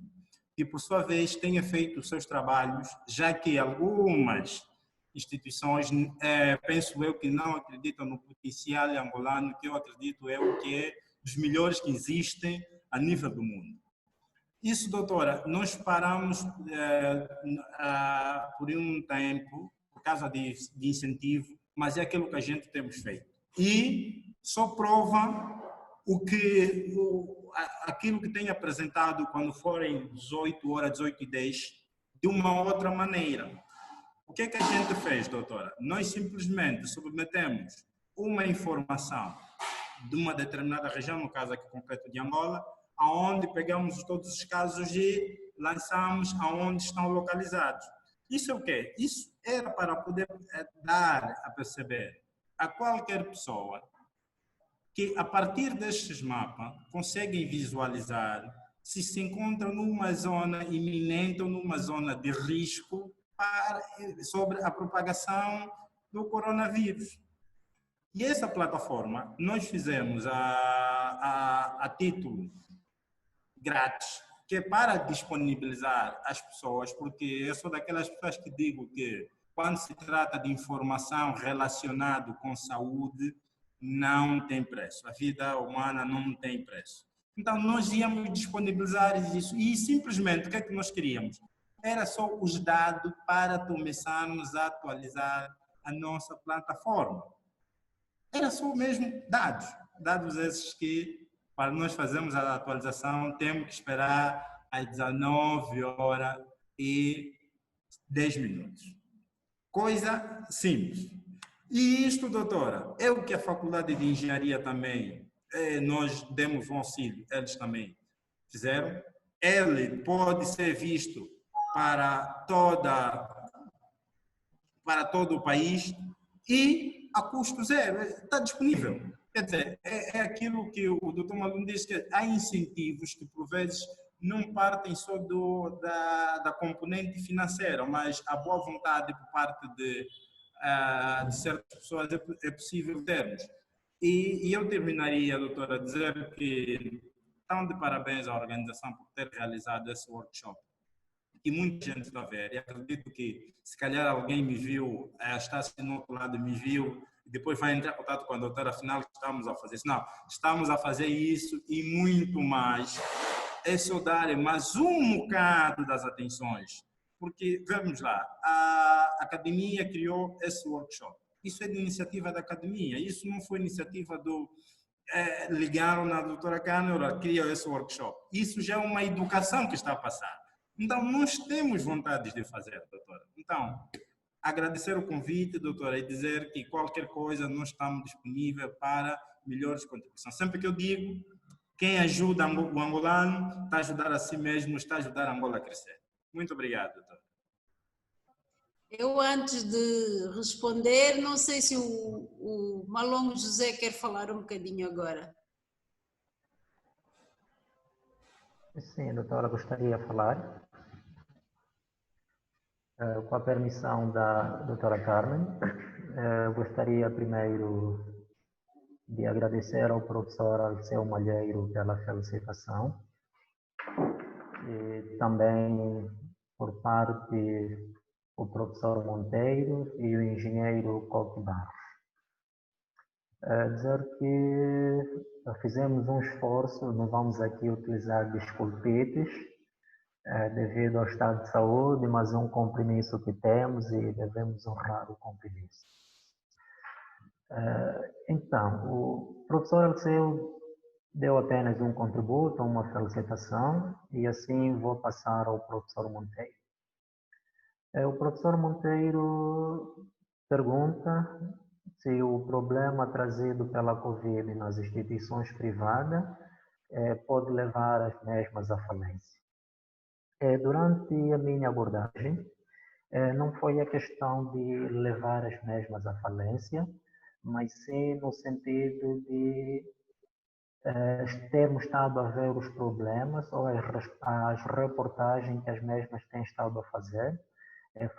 E, por sua vez, têm feito os seus trabalhos, já que algumas instituições, penso eu, que não acreditam no potencial angolano, que eu acredito que é dos melhores que existem a nível do mundo. Isso, doutora, nós paramos por um tempo, por causa de incentivo, mas é aquilo que a gente temos feito. E só prova aquilo que tem apresentado quando forem 18 horas, 18h10, de uma outra maneira. O que é que a gente fez, doutora? Nós simplesmente submetemos uma informação de uma determinada região, no caso aqui concreto de Angola, aonde pegamos todos os casos e lançamos aonde estão localizados. Isso é o quê? Isso era para poder dar a perceber a qualquer pessoa que, a partir destes mapas, conseguem visualizar se encontram numa zona iminente ou numa zona de risco sobre a propagação do coronavírus. E essa plataforma nós fizemos a título grátis, que é para disponibilizar as pessoas, porque eu sou daquelas pessoas que digo que quando se trata de informação relacionada com saúde, não tem preço. A vida humana não tem preço. Então, nós íamos disponibilizar isso. E simplesmente, o que é que nós queríamos? Era só os dados para começarmos a atualizar a nossa plataforma. Era só mesmo dados. Dados esses que, para nós fazermos a atualização, temos que esperar às 19h10. Coisa simples. E isto, doutora, é o que a Faculdade de Engenharia também, nós demos um auxílio, eles também fizeram. Ele pode ser visto para todo o país e a custo zero, está disponível. Quer dizer, é aquilo que o doutor Malum diz, que há incentivos que, por vezes, não partem só da componente financeira, mas a boa vontade por parte de certas pessoas é possível termos. E eu terminaria, doutora, a dizer que estão de parabéns à organização por ter realizado esse workshop, que muita gente está a ver, e acredito que se calhar alguém me viu, está assim no outro lado, me viu, e depois vai entrar em contato com a doutora, afinal, estamos a fazer isso. Não, estamos a fazer isso e muito mais. É só dar mais um bocado das atenções, porque, vamos lá, a academia criou esse workshop. Isso é de iniciativa da academia, isso não foi iniciativa do... ligaram na doutora Câmara, criou esse workshop. Isso já é uma educação que está a passar. Então, nós temos vontade de fazer, doutora. Então, agradecer o convite, doutora, e dizer que qualquer coisa nós estamos disponíveis para melhores contribuições. Sempre que eu digo, quem ajuda o angolano está a ajudar a si mesmo, está a ajudar a Angola a crescer. Muito obrigado, doutora. Eu, antes de responder, não sei se o Malongo José quer falar um bocadinho agora. Sim, doutora, gostaria de falar. Com a permissão da doutora Carmen, gostaria primeiro de agradecer ao professor Alceu Malheiro pela felicitação e também por parte do professor Monteiro e o engenheiro Coque Barros. Dizer que fizemos um esforço, não vamos aqui utilizar desculpetes, devido ao estado de saúde, mas é um compromisso que temos e devemos honrar o compromisso. Então, o professor Alceu deu apenas um contributo, uma felicitação, e assim vou passar ao professor Monteiro. O professor Monteiro pergunta se o problema trazido pela Covid nas instituições privadas pode levar as mesmas à falência. Durante a minha abordagem, não foi a questão de levar as mesmas à falência, mas sim no sentido de termos estado a ver os problemas ou as reportagens que as mesmas têm estado a fazer,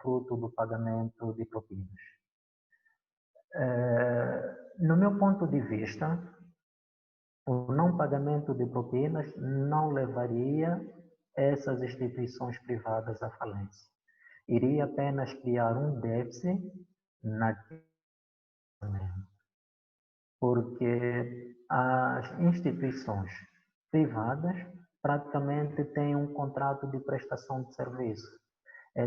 fruto do pagamento de propinas. No meu ponto de vista, o não pagamento de propinas não levaria essas instituições privadas à falência. Iria apenas criar um déficit porque as instituições privadas praticamente têm um contrato de prestação de serviço.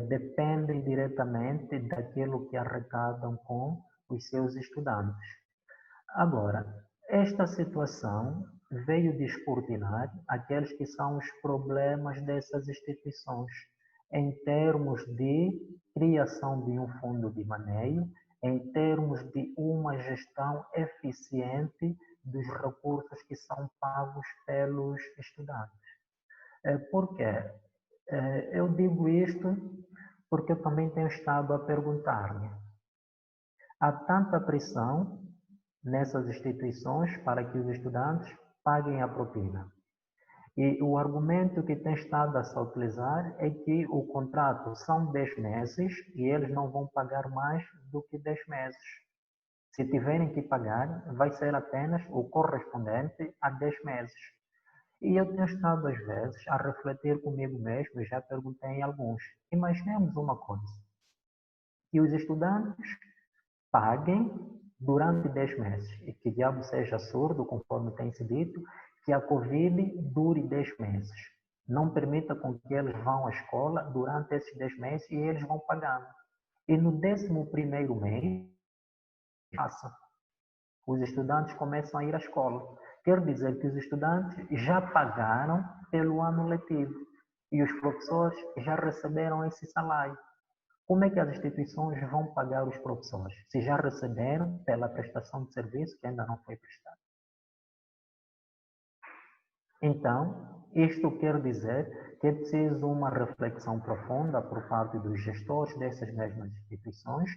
Dependem diretamente daquilo que arrecadam com os seus estudantes. Agora, esta situação veio descortinar aqueles que são os problemas dessas instituições, em termos de criação de um fundo de maneio, em termos de uma gestão eficiente dos recursos que são pagos pelos estudantes. Por quê? Eu digo isto porque eu também tenho estado a perguntar-me. Há tanta pressão nessas instituições para que os estudantes paguem a propina. E o argumento que tem estado a se utilizar é que o contrato são 10 meses e eles não vão pagar mais do que 10 meses. Se tiverem que pagar, vai ser apenas o correspondente a 10 meses. E eu tenho estado, às vezes, a refletir comigo mesmo, e já perguntei a alguns. Imaginemos uma coisa, que os estudantes paguem durante 10 meses, e que diabo seja surdo, conforme tem se dito, que a Covid dure 10 meses. Não permita com que eles vão à escola durante esses 10 meses e eles vão pagando. E no 11º mês, os estudantes começam a ir à escola. Quer dizer que os estudantes já pagaram pelo ano letivo e os professores já receberam esse salário. Como é que as instituições vão pagar os professores, se já receberam pela prestação de serviço que ainda não foi prestada? Então, isto quer dizer que é preciso uma reflexão profunda por parte dos gestores dessas mesmas instituições,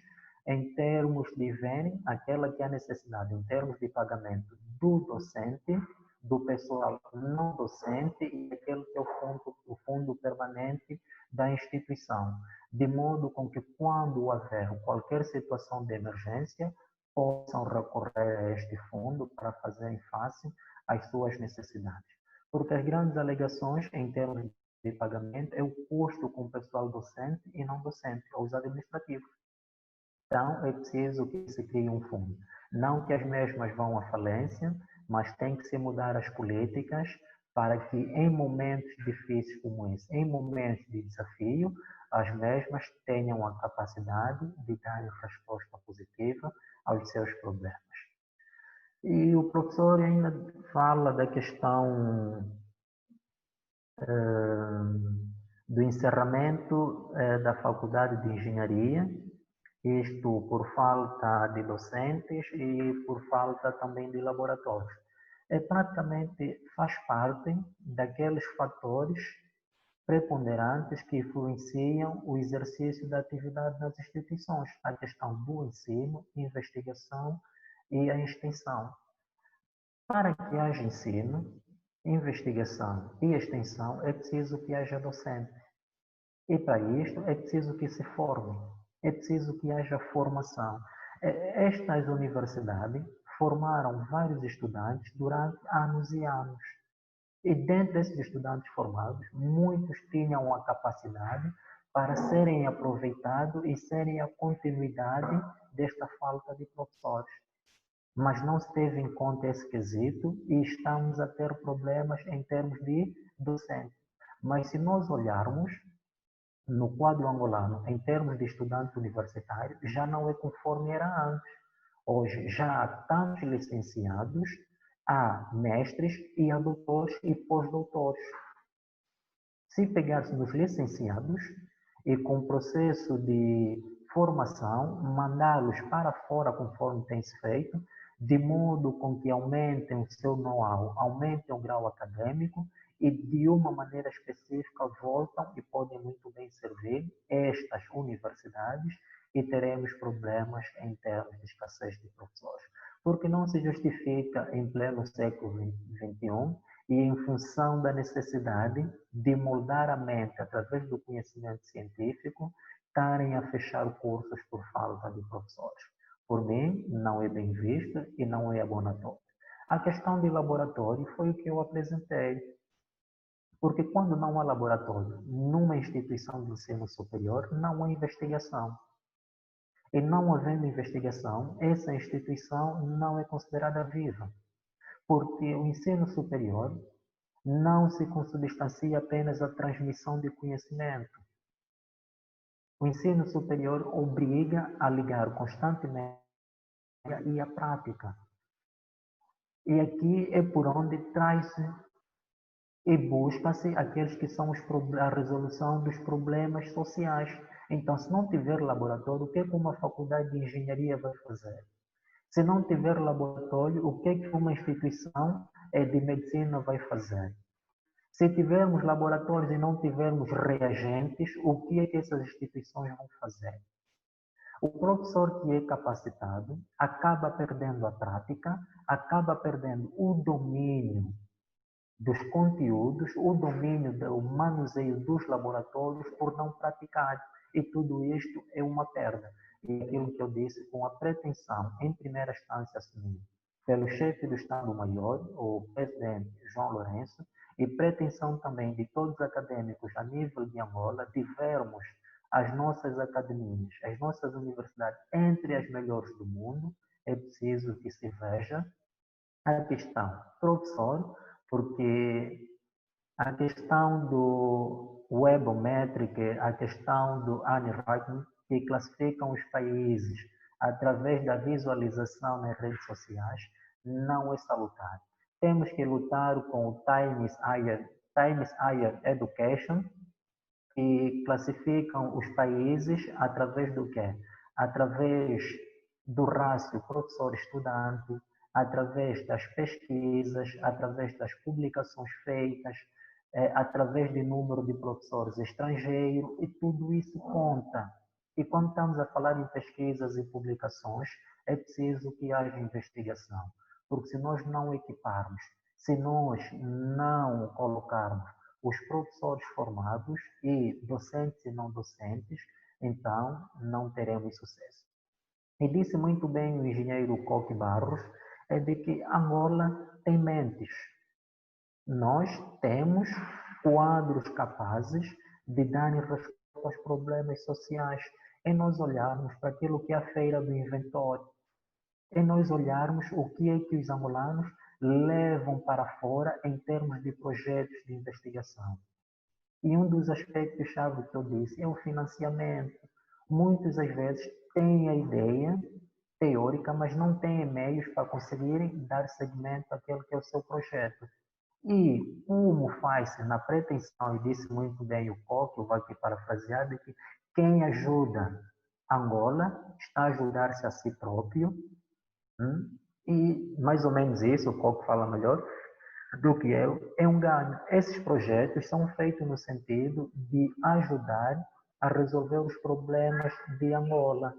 em termos de verem aquela que é a necessidade, em termos de pagamento do docente, do pessoal não docente e aquele que é o fundo permanente da instituição, de modo com que quando haver qualquer situação de emergência, possam recorrer a este fundo para fazerem face às suas necessidades. Porque as grandes alegações em termos de pagamento é o custo com o pessoal docente e não docente, ou os administrativos. Então, é preciso que se crie um fundo. Não que as mesmas vão à falência, mas tem que se mudar as políticas para que em momentos difíceis como esse, em momentos de desafio, as mesmas tenham a capacidade de dar resposta positiva aos seus problemas. E o professor ainda fala da questão do encerramento da Faculdade de Engenharia, isto por falta de docentes e por falta também de laboratórios. Praticamente faz parte daqueles fatores preponderantes que influenciam o exercício da atividade nas instituições, a questão do ensino, investigação e a extensão. Para que haja ensino, investigação e extensão, é preciso que haja docente. E para isto é preciso que se forme, é preciso que haja formação. Estas universidades formaram vários estudantes durante anos e anos. E dentre desses estudantes formados, muitos tinham a capacidade para serem aproveitados e serem a continuidade desta falta de professores. Mas não se teve em conta esse quesito e estamos a ter problemas em termos de docente. Mas se nós olharmos no quadro angolano, em termos de estudante universitário, já não é conforme era antes. Hoje já há tantos licenciados há mestres e há doutores e pós-doutores. Se pegarmos licenciados e com o processo de formação, mandá-los para fora conforme tem se feito, de modo com que aumentem o seu know-how, aumentem o grau acadêmico e de uma maneira específica voltam e podem muito bem servir estas universidades e teremos problemas em termos de escassez de professores. Porque não se justifica em pleno século XXI e em função da necessidade de moldar a mente através do conhecimento científico, estarem a fechar cursos por falta de professores. Por mim, não é bem visto e não é abonatório. A questão de laboratório foi o que eu apresentei. Porque quando não há laboratório numa instituição de ensino superior, não há investigação. E não havendo investigação, essa instituição não é considerada viva. Porque o ensino superior não se consubstancia apenas à transmissão de conhecimento. O ensino superior obriga a ligar constantemente e a prática. E aqui é por onde traz-se e busca-se aqueles que são a resolução dos problemas sociais. Então, se não tiver laboratório, o que uma faculdade de engenharia vai fazer? Se não tiver laboratório, o que uma instituição de medicina vai fazer? Se tivermos laboratórios e não tivermos reagentes, o que essas instituições vão fazer? O professor que é capacitado acaba perdendo a prática, acaba perdendo o domínio dos conteúdos, o domínio do manuseio dos laboratórios por não praticar. E tudo isto é uma perda. E aquilo que eu disse, com a pretensão, em primeira instância, assumida pelo chefe do Estado-Maior, o presidente João Lourenço, e pretensão também de todos os acadêmicos a nível de Angola, de vermos as nossas academias, as nossas universidades entre as melhores do mundo, é preciso que se veja a questão professor, porque a questão do Webometric, a questão do Annie-Reitman, que classificam os países através da visualização nas redes sociais, não é salutar. Temos que lutar com o Times Higher Education, que classificam os países através do quê? Através do rácio professor-estudante, através das pesquisas, através das publicações feitas, através do número de professores estrangeiros, e tudo isso conta. E quando estamos a falar em pesquisas e publicações, é preciso que haja investigação. Porque se nós não equiparmos, se nós não colocarmos os professores formados e docentes e não docentes, então não teremos sucesso. E disse muito bem o engenheiro Coque Barros, é de que Angola tem mentes. Nós temos quadros capazes de darem resposta aos problemas sociais. É nós olharmos para aquilo que é a feira do inventório. É nós olharmos o que é que os angolanos levam para fora em termos de projetos de investigação. E um dos aspectos-chave que eu disse é o financiamento. Muitas das vezes têm a ideia teórica, mas não têm meios para conseguirem dar seguimento àquele que é o seu projeto. E como faz-se na pretensão, e disse muito bem o Coque, eu vou aqui parafrasear, de que quem ajuda Angola está a ajudar-se a si próprio. E mais ou menos isso, o Coque fala melhor do que eu, é um ganho. Esses projetos são feitos no sentido de ajudar a resolver os problemas de Angola.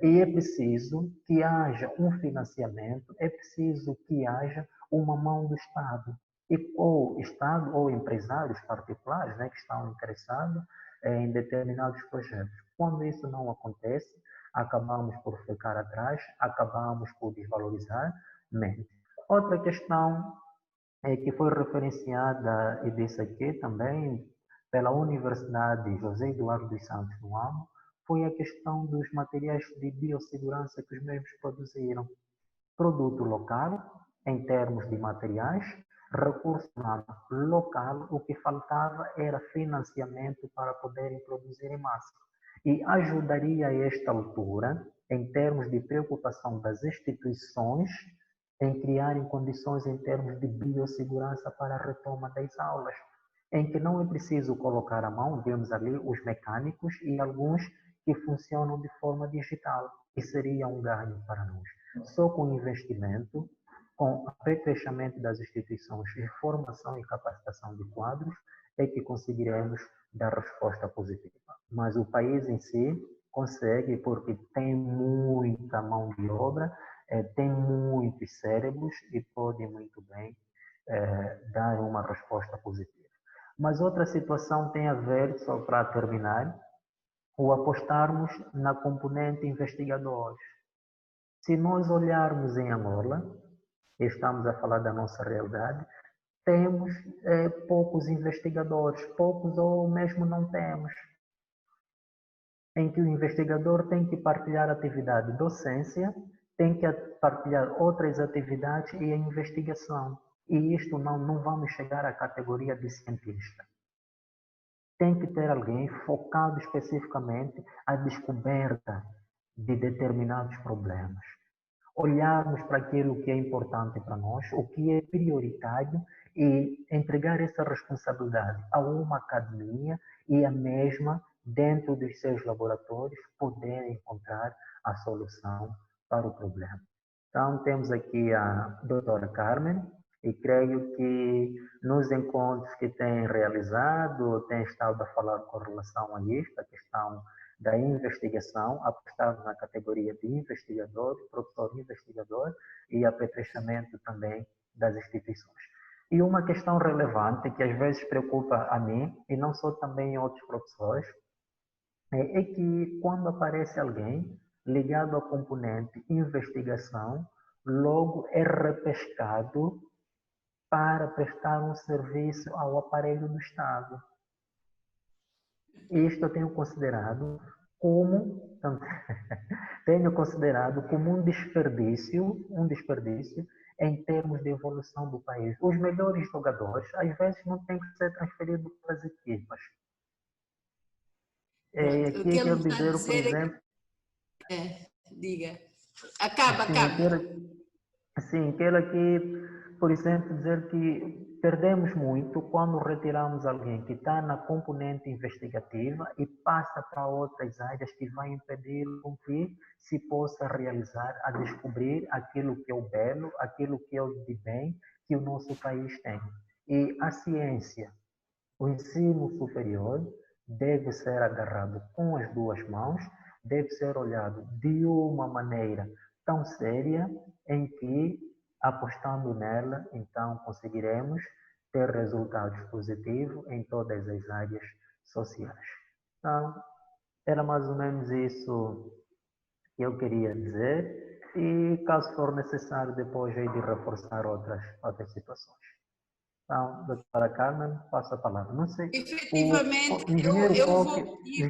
E é preciso que haja um financiamento, é preciso que haja uma mão do Estado. E ou Estado ou empresários particulares, né, que estão interessados em determinados projetos. Quando isso não acontece, acabamos por ficar atrás, acabamos por desvalorizar mente. Outra questão que foi referenciada, e disse aqui também, pela Universidade José Eduardo dos Santos no AMO, foi a questão dos materiais de biossegurança que os mesmos produziram. Produto local, em termos de materiais, recurso humano local, o que faltava era financiamento para poderem produzir em massa. E ajudaria a esta altura, em termos de preocupação das instituições em criarem condições em termos de biossegurança para a retoma das aulas, em que não é preciso colocar a mão, vemos ali os mecânicos e alguns que funcionam de forma digital, que seria um ganho para nós. Só com investimento, com o aperfeiçoamento das instituições de formação e capacitação de quadros, é que conseguiremos dar resposta positiva. Mas o país em si consegue porque tem muita mão de obra, tem muitos cérebros e pode muito bem dar uma resposta positiva. Mas outra situação tem a ver, só para terminar, o apostarmos na componente investigadores. Se nós olharmos em Angola, estamos a falar da nossa realidade, temos poucos investigadores, poucos ou mesmo não temos, em que o investigador tem que partilhar atividade de docência, tem que partilhar outras atividades e a investigação. E isto não vamos chegar à categoria de cientista. Tem que ter alguém focado especificamente à descoberta de determinados problemas. Olharmos para aquilo que é importante para nós, o que é prioritário e entregar essa responsabilidade a uma academia e a mesma, dentro dos seus laboratórios, poder encontrar a solução para o problema. Então, temos aqui a doutora Carmen, e creio que nos encontros que tem realizado, tem estado a falar com relação a isto, a questão da investigação, apostado na categoria de investigador, professor investigador e aperfeiçoamento também das instituições. E uma questão relevante que às vezes preocupa a mim, e não só também outros professores, é que quando aparece alguém ligado à componente investigação, logo é repescado para prestar um serviço ao aparelho do Estado. Isto eu tenho considerado como um desperdício em termos de evolução do país. Os melhores jogadores, às vezes, não têm que ser transferidos para as equipas. O que ele Quero está a dizer, por dizer exemplo... diga. Acaba. Quero aqui, por exemplo, dizer que perdemos muito quando retiramos alguém que está na componente investigativa e passa para outras áreas que vai impedir com que se possa realizar, a descobrir aquilo que é o belo, aquilo que é o de bem que o nosso país tem. E a ciência, o ensino superior, deve ser agarrado com as duas mãos, deve ser olhado de uma maneira tão séria em que, apostando nela, então conseguiremos ter resultados positivos em todas as áreas sociais. Então, era mais ou menos isso que eu queria dizer e, caso for necessário, depois de reforçar outras situações. Então, doutora Carmen, passo a palavra. Não sei, Efetivamente, o engenheiro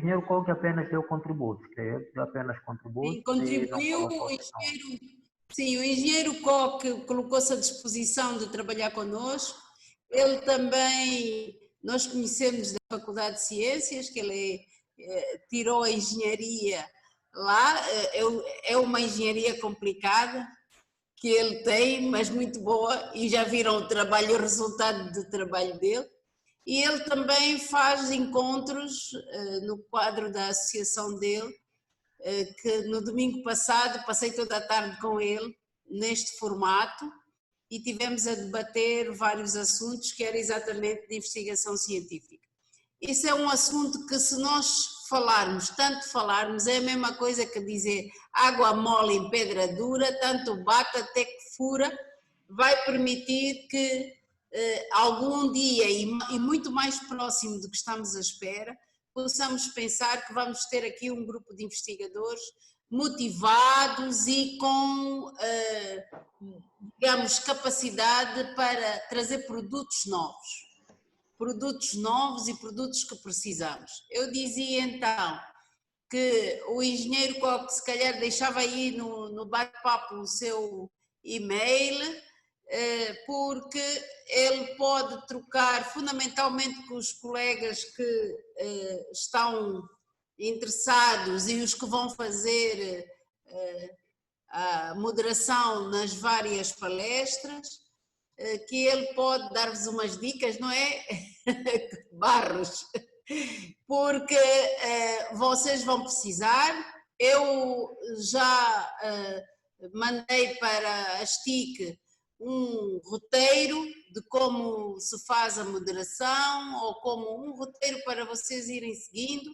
eu Coque apenas deu contributos, creio, deu apenas contributos e não contribuiu, colocou o engenheiro Coque colocou-se à disposição de trabalhar connosco. Ele também, nós conhecemos da Faculdade de Ciências, que ele tirou a engenharia lá, é uma engenharia complicada que ele tem, mas muito boa, e já viram o trabalho, o resultado do trabalho dele. E ele também faz encontros no quadro da associação dele, que no domingo passado passei toda a tarde com ele, neste formato, e tivemos a debater vários assuntos que era exatamente de investigação científica. Isso é um assunto que, se nós tanto falarmos, é a mesma coisa que dizer água mole em pedra dura, tanto bate até que fura, vai permitir que algum dia, e muito mais próximo do que estamos à espera, possamos pensar que vamos ter aqui um grupo de investigadores motivados e com, digamos, capacidade para trazer produtos novos e produtos que precisamos. Eu dizia então que o engenheiro Coque se calhar deixava aí no bate-papo o seu e-mail, porque ele pode trocar fundamentalmente com os colegas que estão interessados e os que vão fazer a moderação nas várias palestras, que ele pode dar-vos umas dicas, não é? Barros, porque vocês vão precisar. Eu já mandei para a STIC um roteiro de como se faz a moderação, ou como um roteiro para vocês irem seguindo,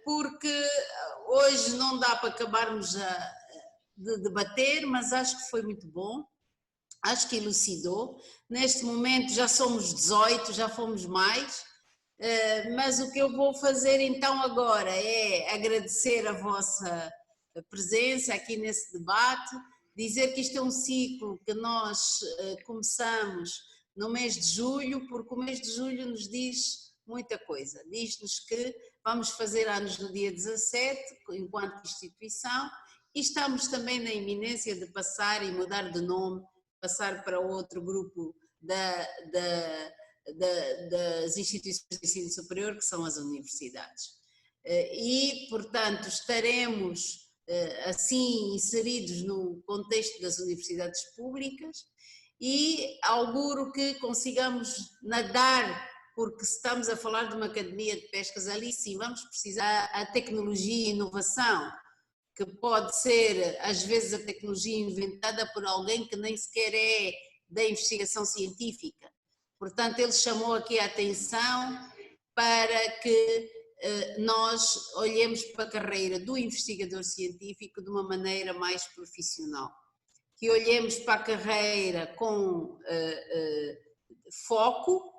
porque hoje não dá para acabarmos de debater, mas acho que foi muito bom, acho que elucidou. Neste momento já somos 18, já fomos mais, mas o que eu vou fazer então agora é agradecer a vossa presença aqui nesse debate, dizer que isto é um ciclo que nós começamos no mês de julho, porque o mês de julho nos diz muita coisa. Diz-nos que vamos fazer anos no dia 17, enquanto instituição, e estamos também na iminência de passar e mudar de nome, passar para outro grupo das instituições de ensino superior, que são as universidades. E, portanto, estaremos assim inseridos no contexto das universidades públicas, e auguro que consigamos nadar, porque se estamos a falar de uma academia de pescas, ali sim vamos precisar a tecnologia e inovação, que pode ser às vezes a tecnologia inventada por alguém que nem sequer é da investigação científica. Portanto, ele chamou aqui a atenção para que nós olhemos para a carreira do investigador científico de uma maneira mais profissional, que olhemos para a carreira com foco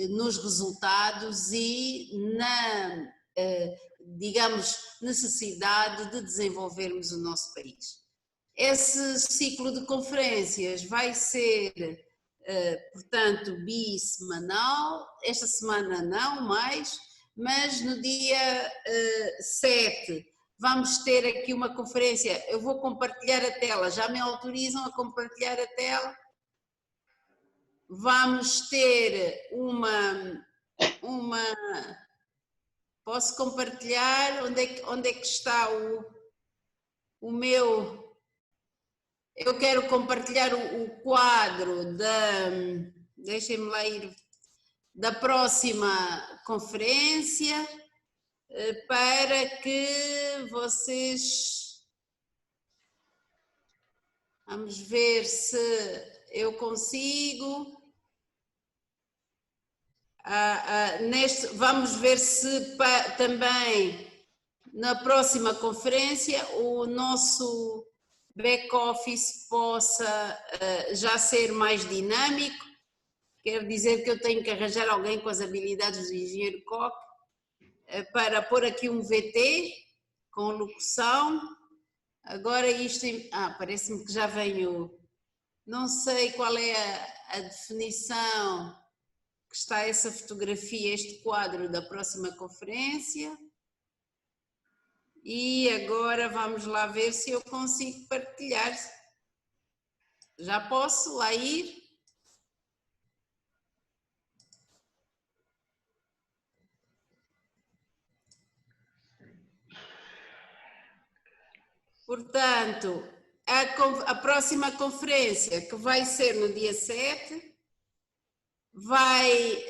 nos resultados e na, digamos, necessidade de desenvolvermos o nosso país. Esse ciclo de conferências vai ser, portanto, bissemanal, esta semana não mais, mas no dia 7 vamos ter aqui uma conferência. Eu vou compartilhar a tela, já me autorizam a compartilhar a tela? Vamos ter uma posso compartilhar? Onde é que está o meu? Eu quero compartilhar o quadro deixem-me lá ir, da próxima conferência, para que vocês, vamos ver se eu consigo, vamos ver se também na próxima conferência o nosso back-office possa já ser mais dinâmico. Quer dizer que eu tenho que arranjar alguém com as habilidades do engenheiro Koch para pôr aqui um VT com locução. Agora isto, parece-me que já venho, não sei qual é a definição que está essa fotografia, este quadro da próxima conferência. E agora vamos lá ver se eu consigo partilhar. Já posso lá ir? Portanto, a próxima conferência, que vai ser no dia 7, vai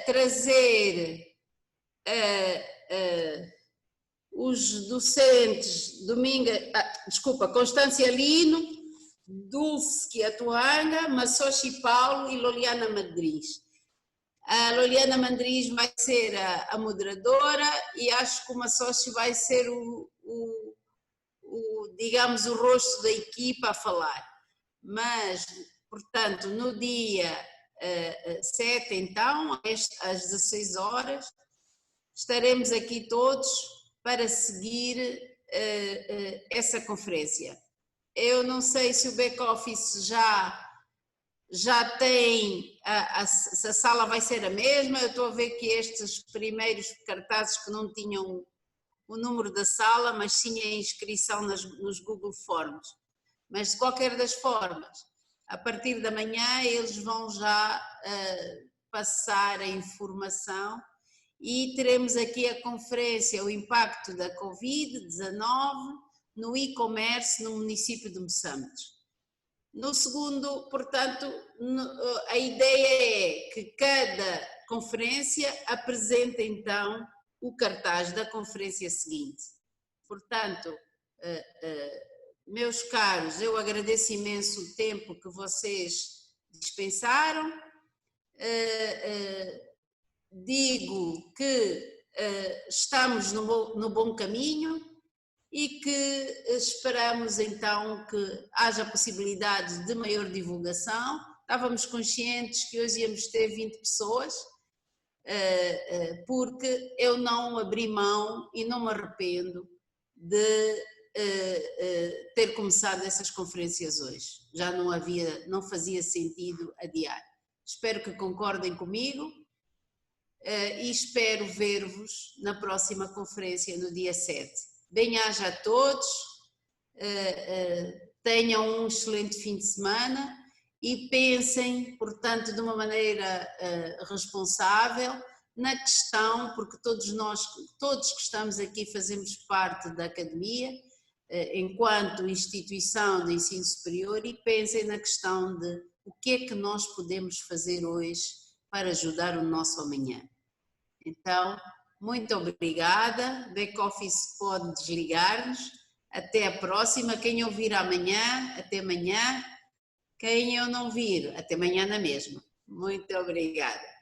trazer os docentes Constância Lino, Dulce Quiatuanga, Massochi Paulo e Loliana Madriz. A Loliana Madriz vai ser a moderadora e acho que o Massochi vai ser digamos, o rosto da equipa a falar. Mas, portanto, no dia 7, então, às 16 horas, estaremos aqui todos para seguir essa conferência. Eu não sei se o back-office já tem, se a sala vai ser a mesma. Eu estou a ver que estes primeiros cartazes que não tinham o número da sala, mas sim a inscrição nos Google Forms. Mas de qualquer das formas, a partir da manhã eles vão já passar a informação e teremos aqui a conferência, o impacto da Covid-19 no e-commerce no município de Moçambique. No segundo, portanto, a ideia é que cada conferência apresenta então o cartaz da conferência seguinte. Portanto, meus caros, eu agradeço imenso o tempo que vocês dispensaram. Digo que estamos no bom caminho e que esperamos então que haja possibilidade de maior divulgação. Estávamos conscientes que hoje íamos ter 20 pessoas, porque eu não abri mão e não me arrependo de ter começado essas conferências hoje. Já não fazia sentido adiar. Espero que concordem comigo e espero ver-vos na próxima conferência no dia 7. Bem-aja a todos, tenham um excelente fim de semana e pensem, portanto, de uma maneira responsável na questão, porque todos que estamos aqui fazemos parte da academia, enquanto instituição de ensino superior, e pensem na questão de o que é que nós podemos fazer hoje para ajudar o nosso amanhã. Então, muito obrigada, back-office pode desligar-nos, até a próxima, quem ouvir amanhã, até amanhã, quem eu não vir, até amanhã na mesma. Muito obrigada.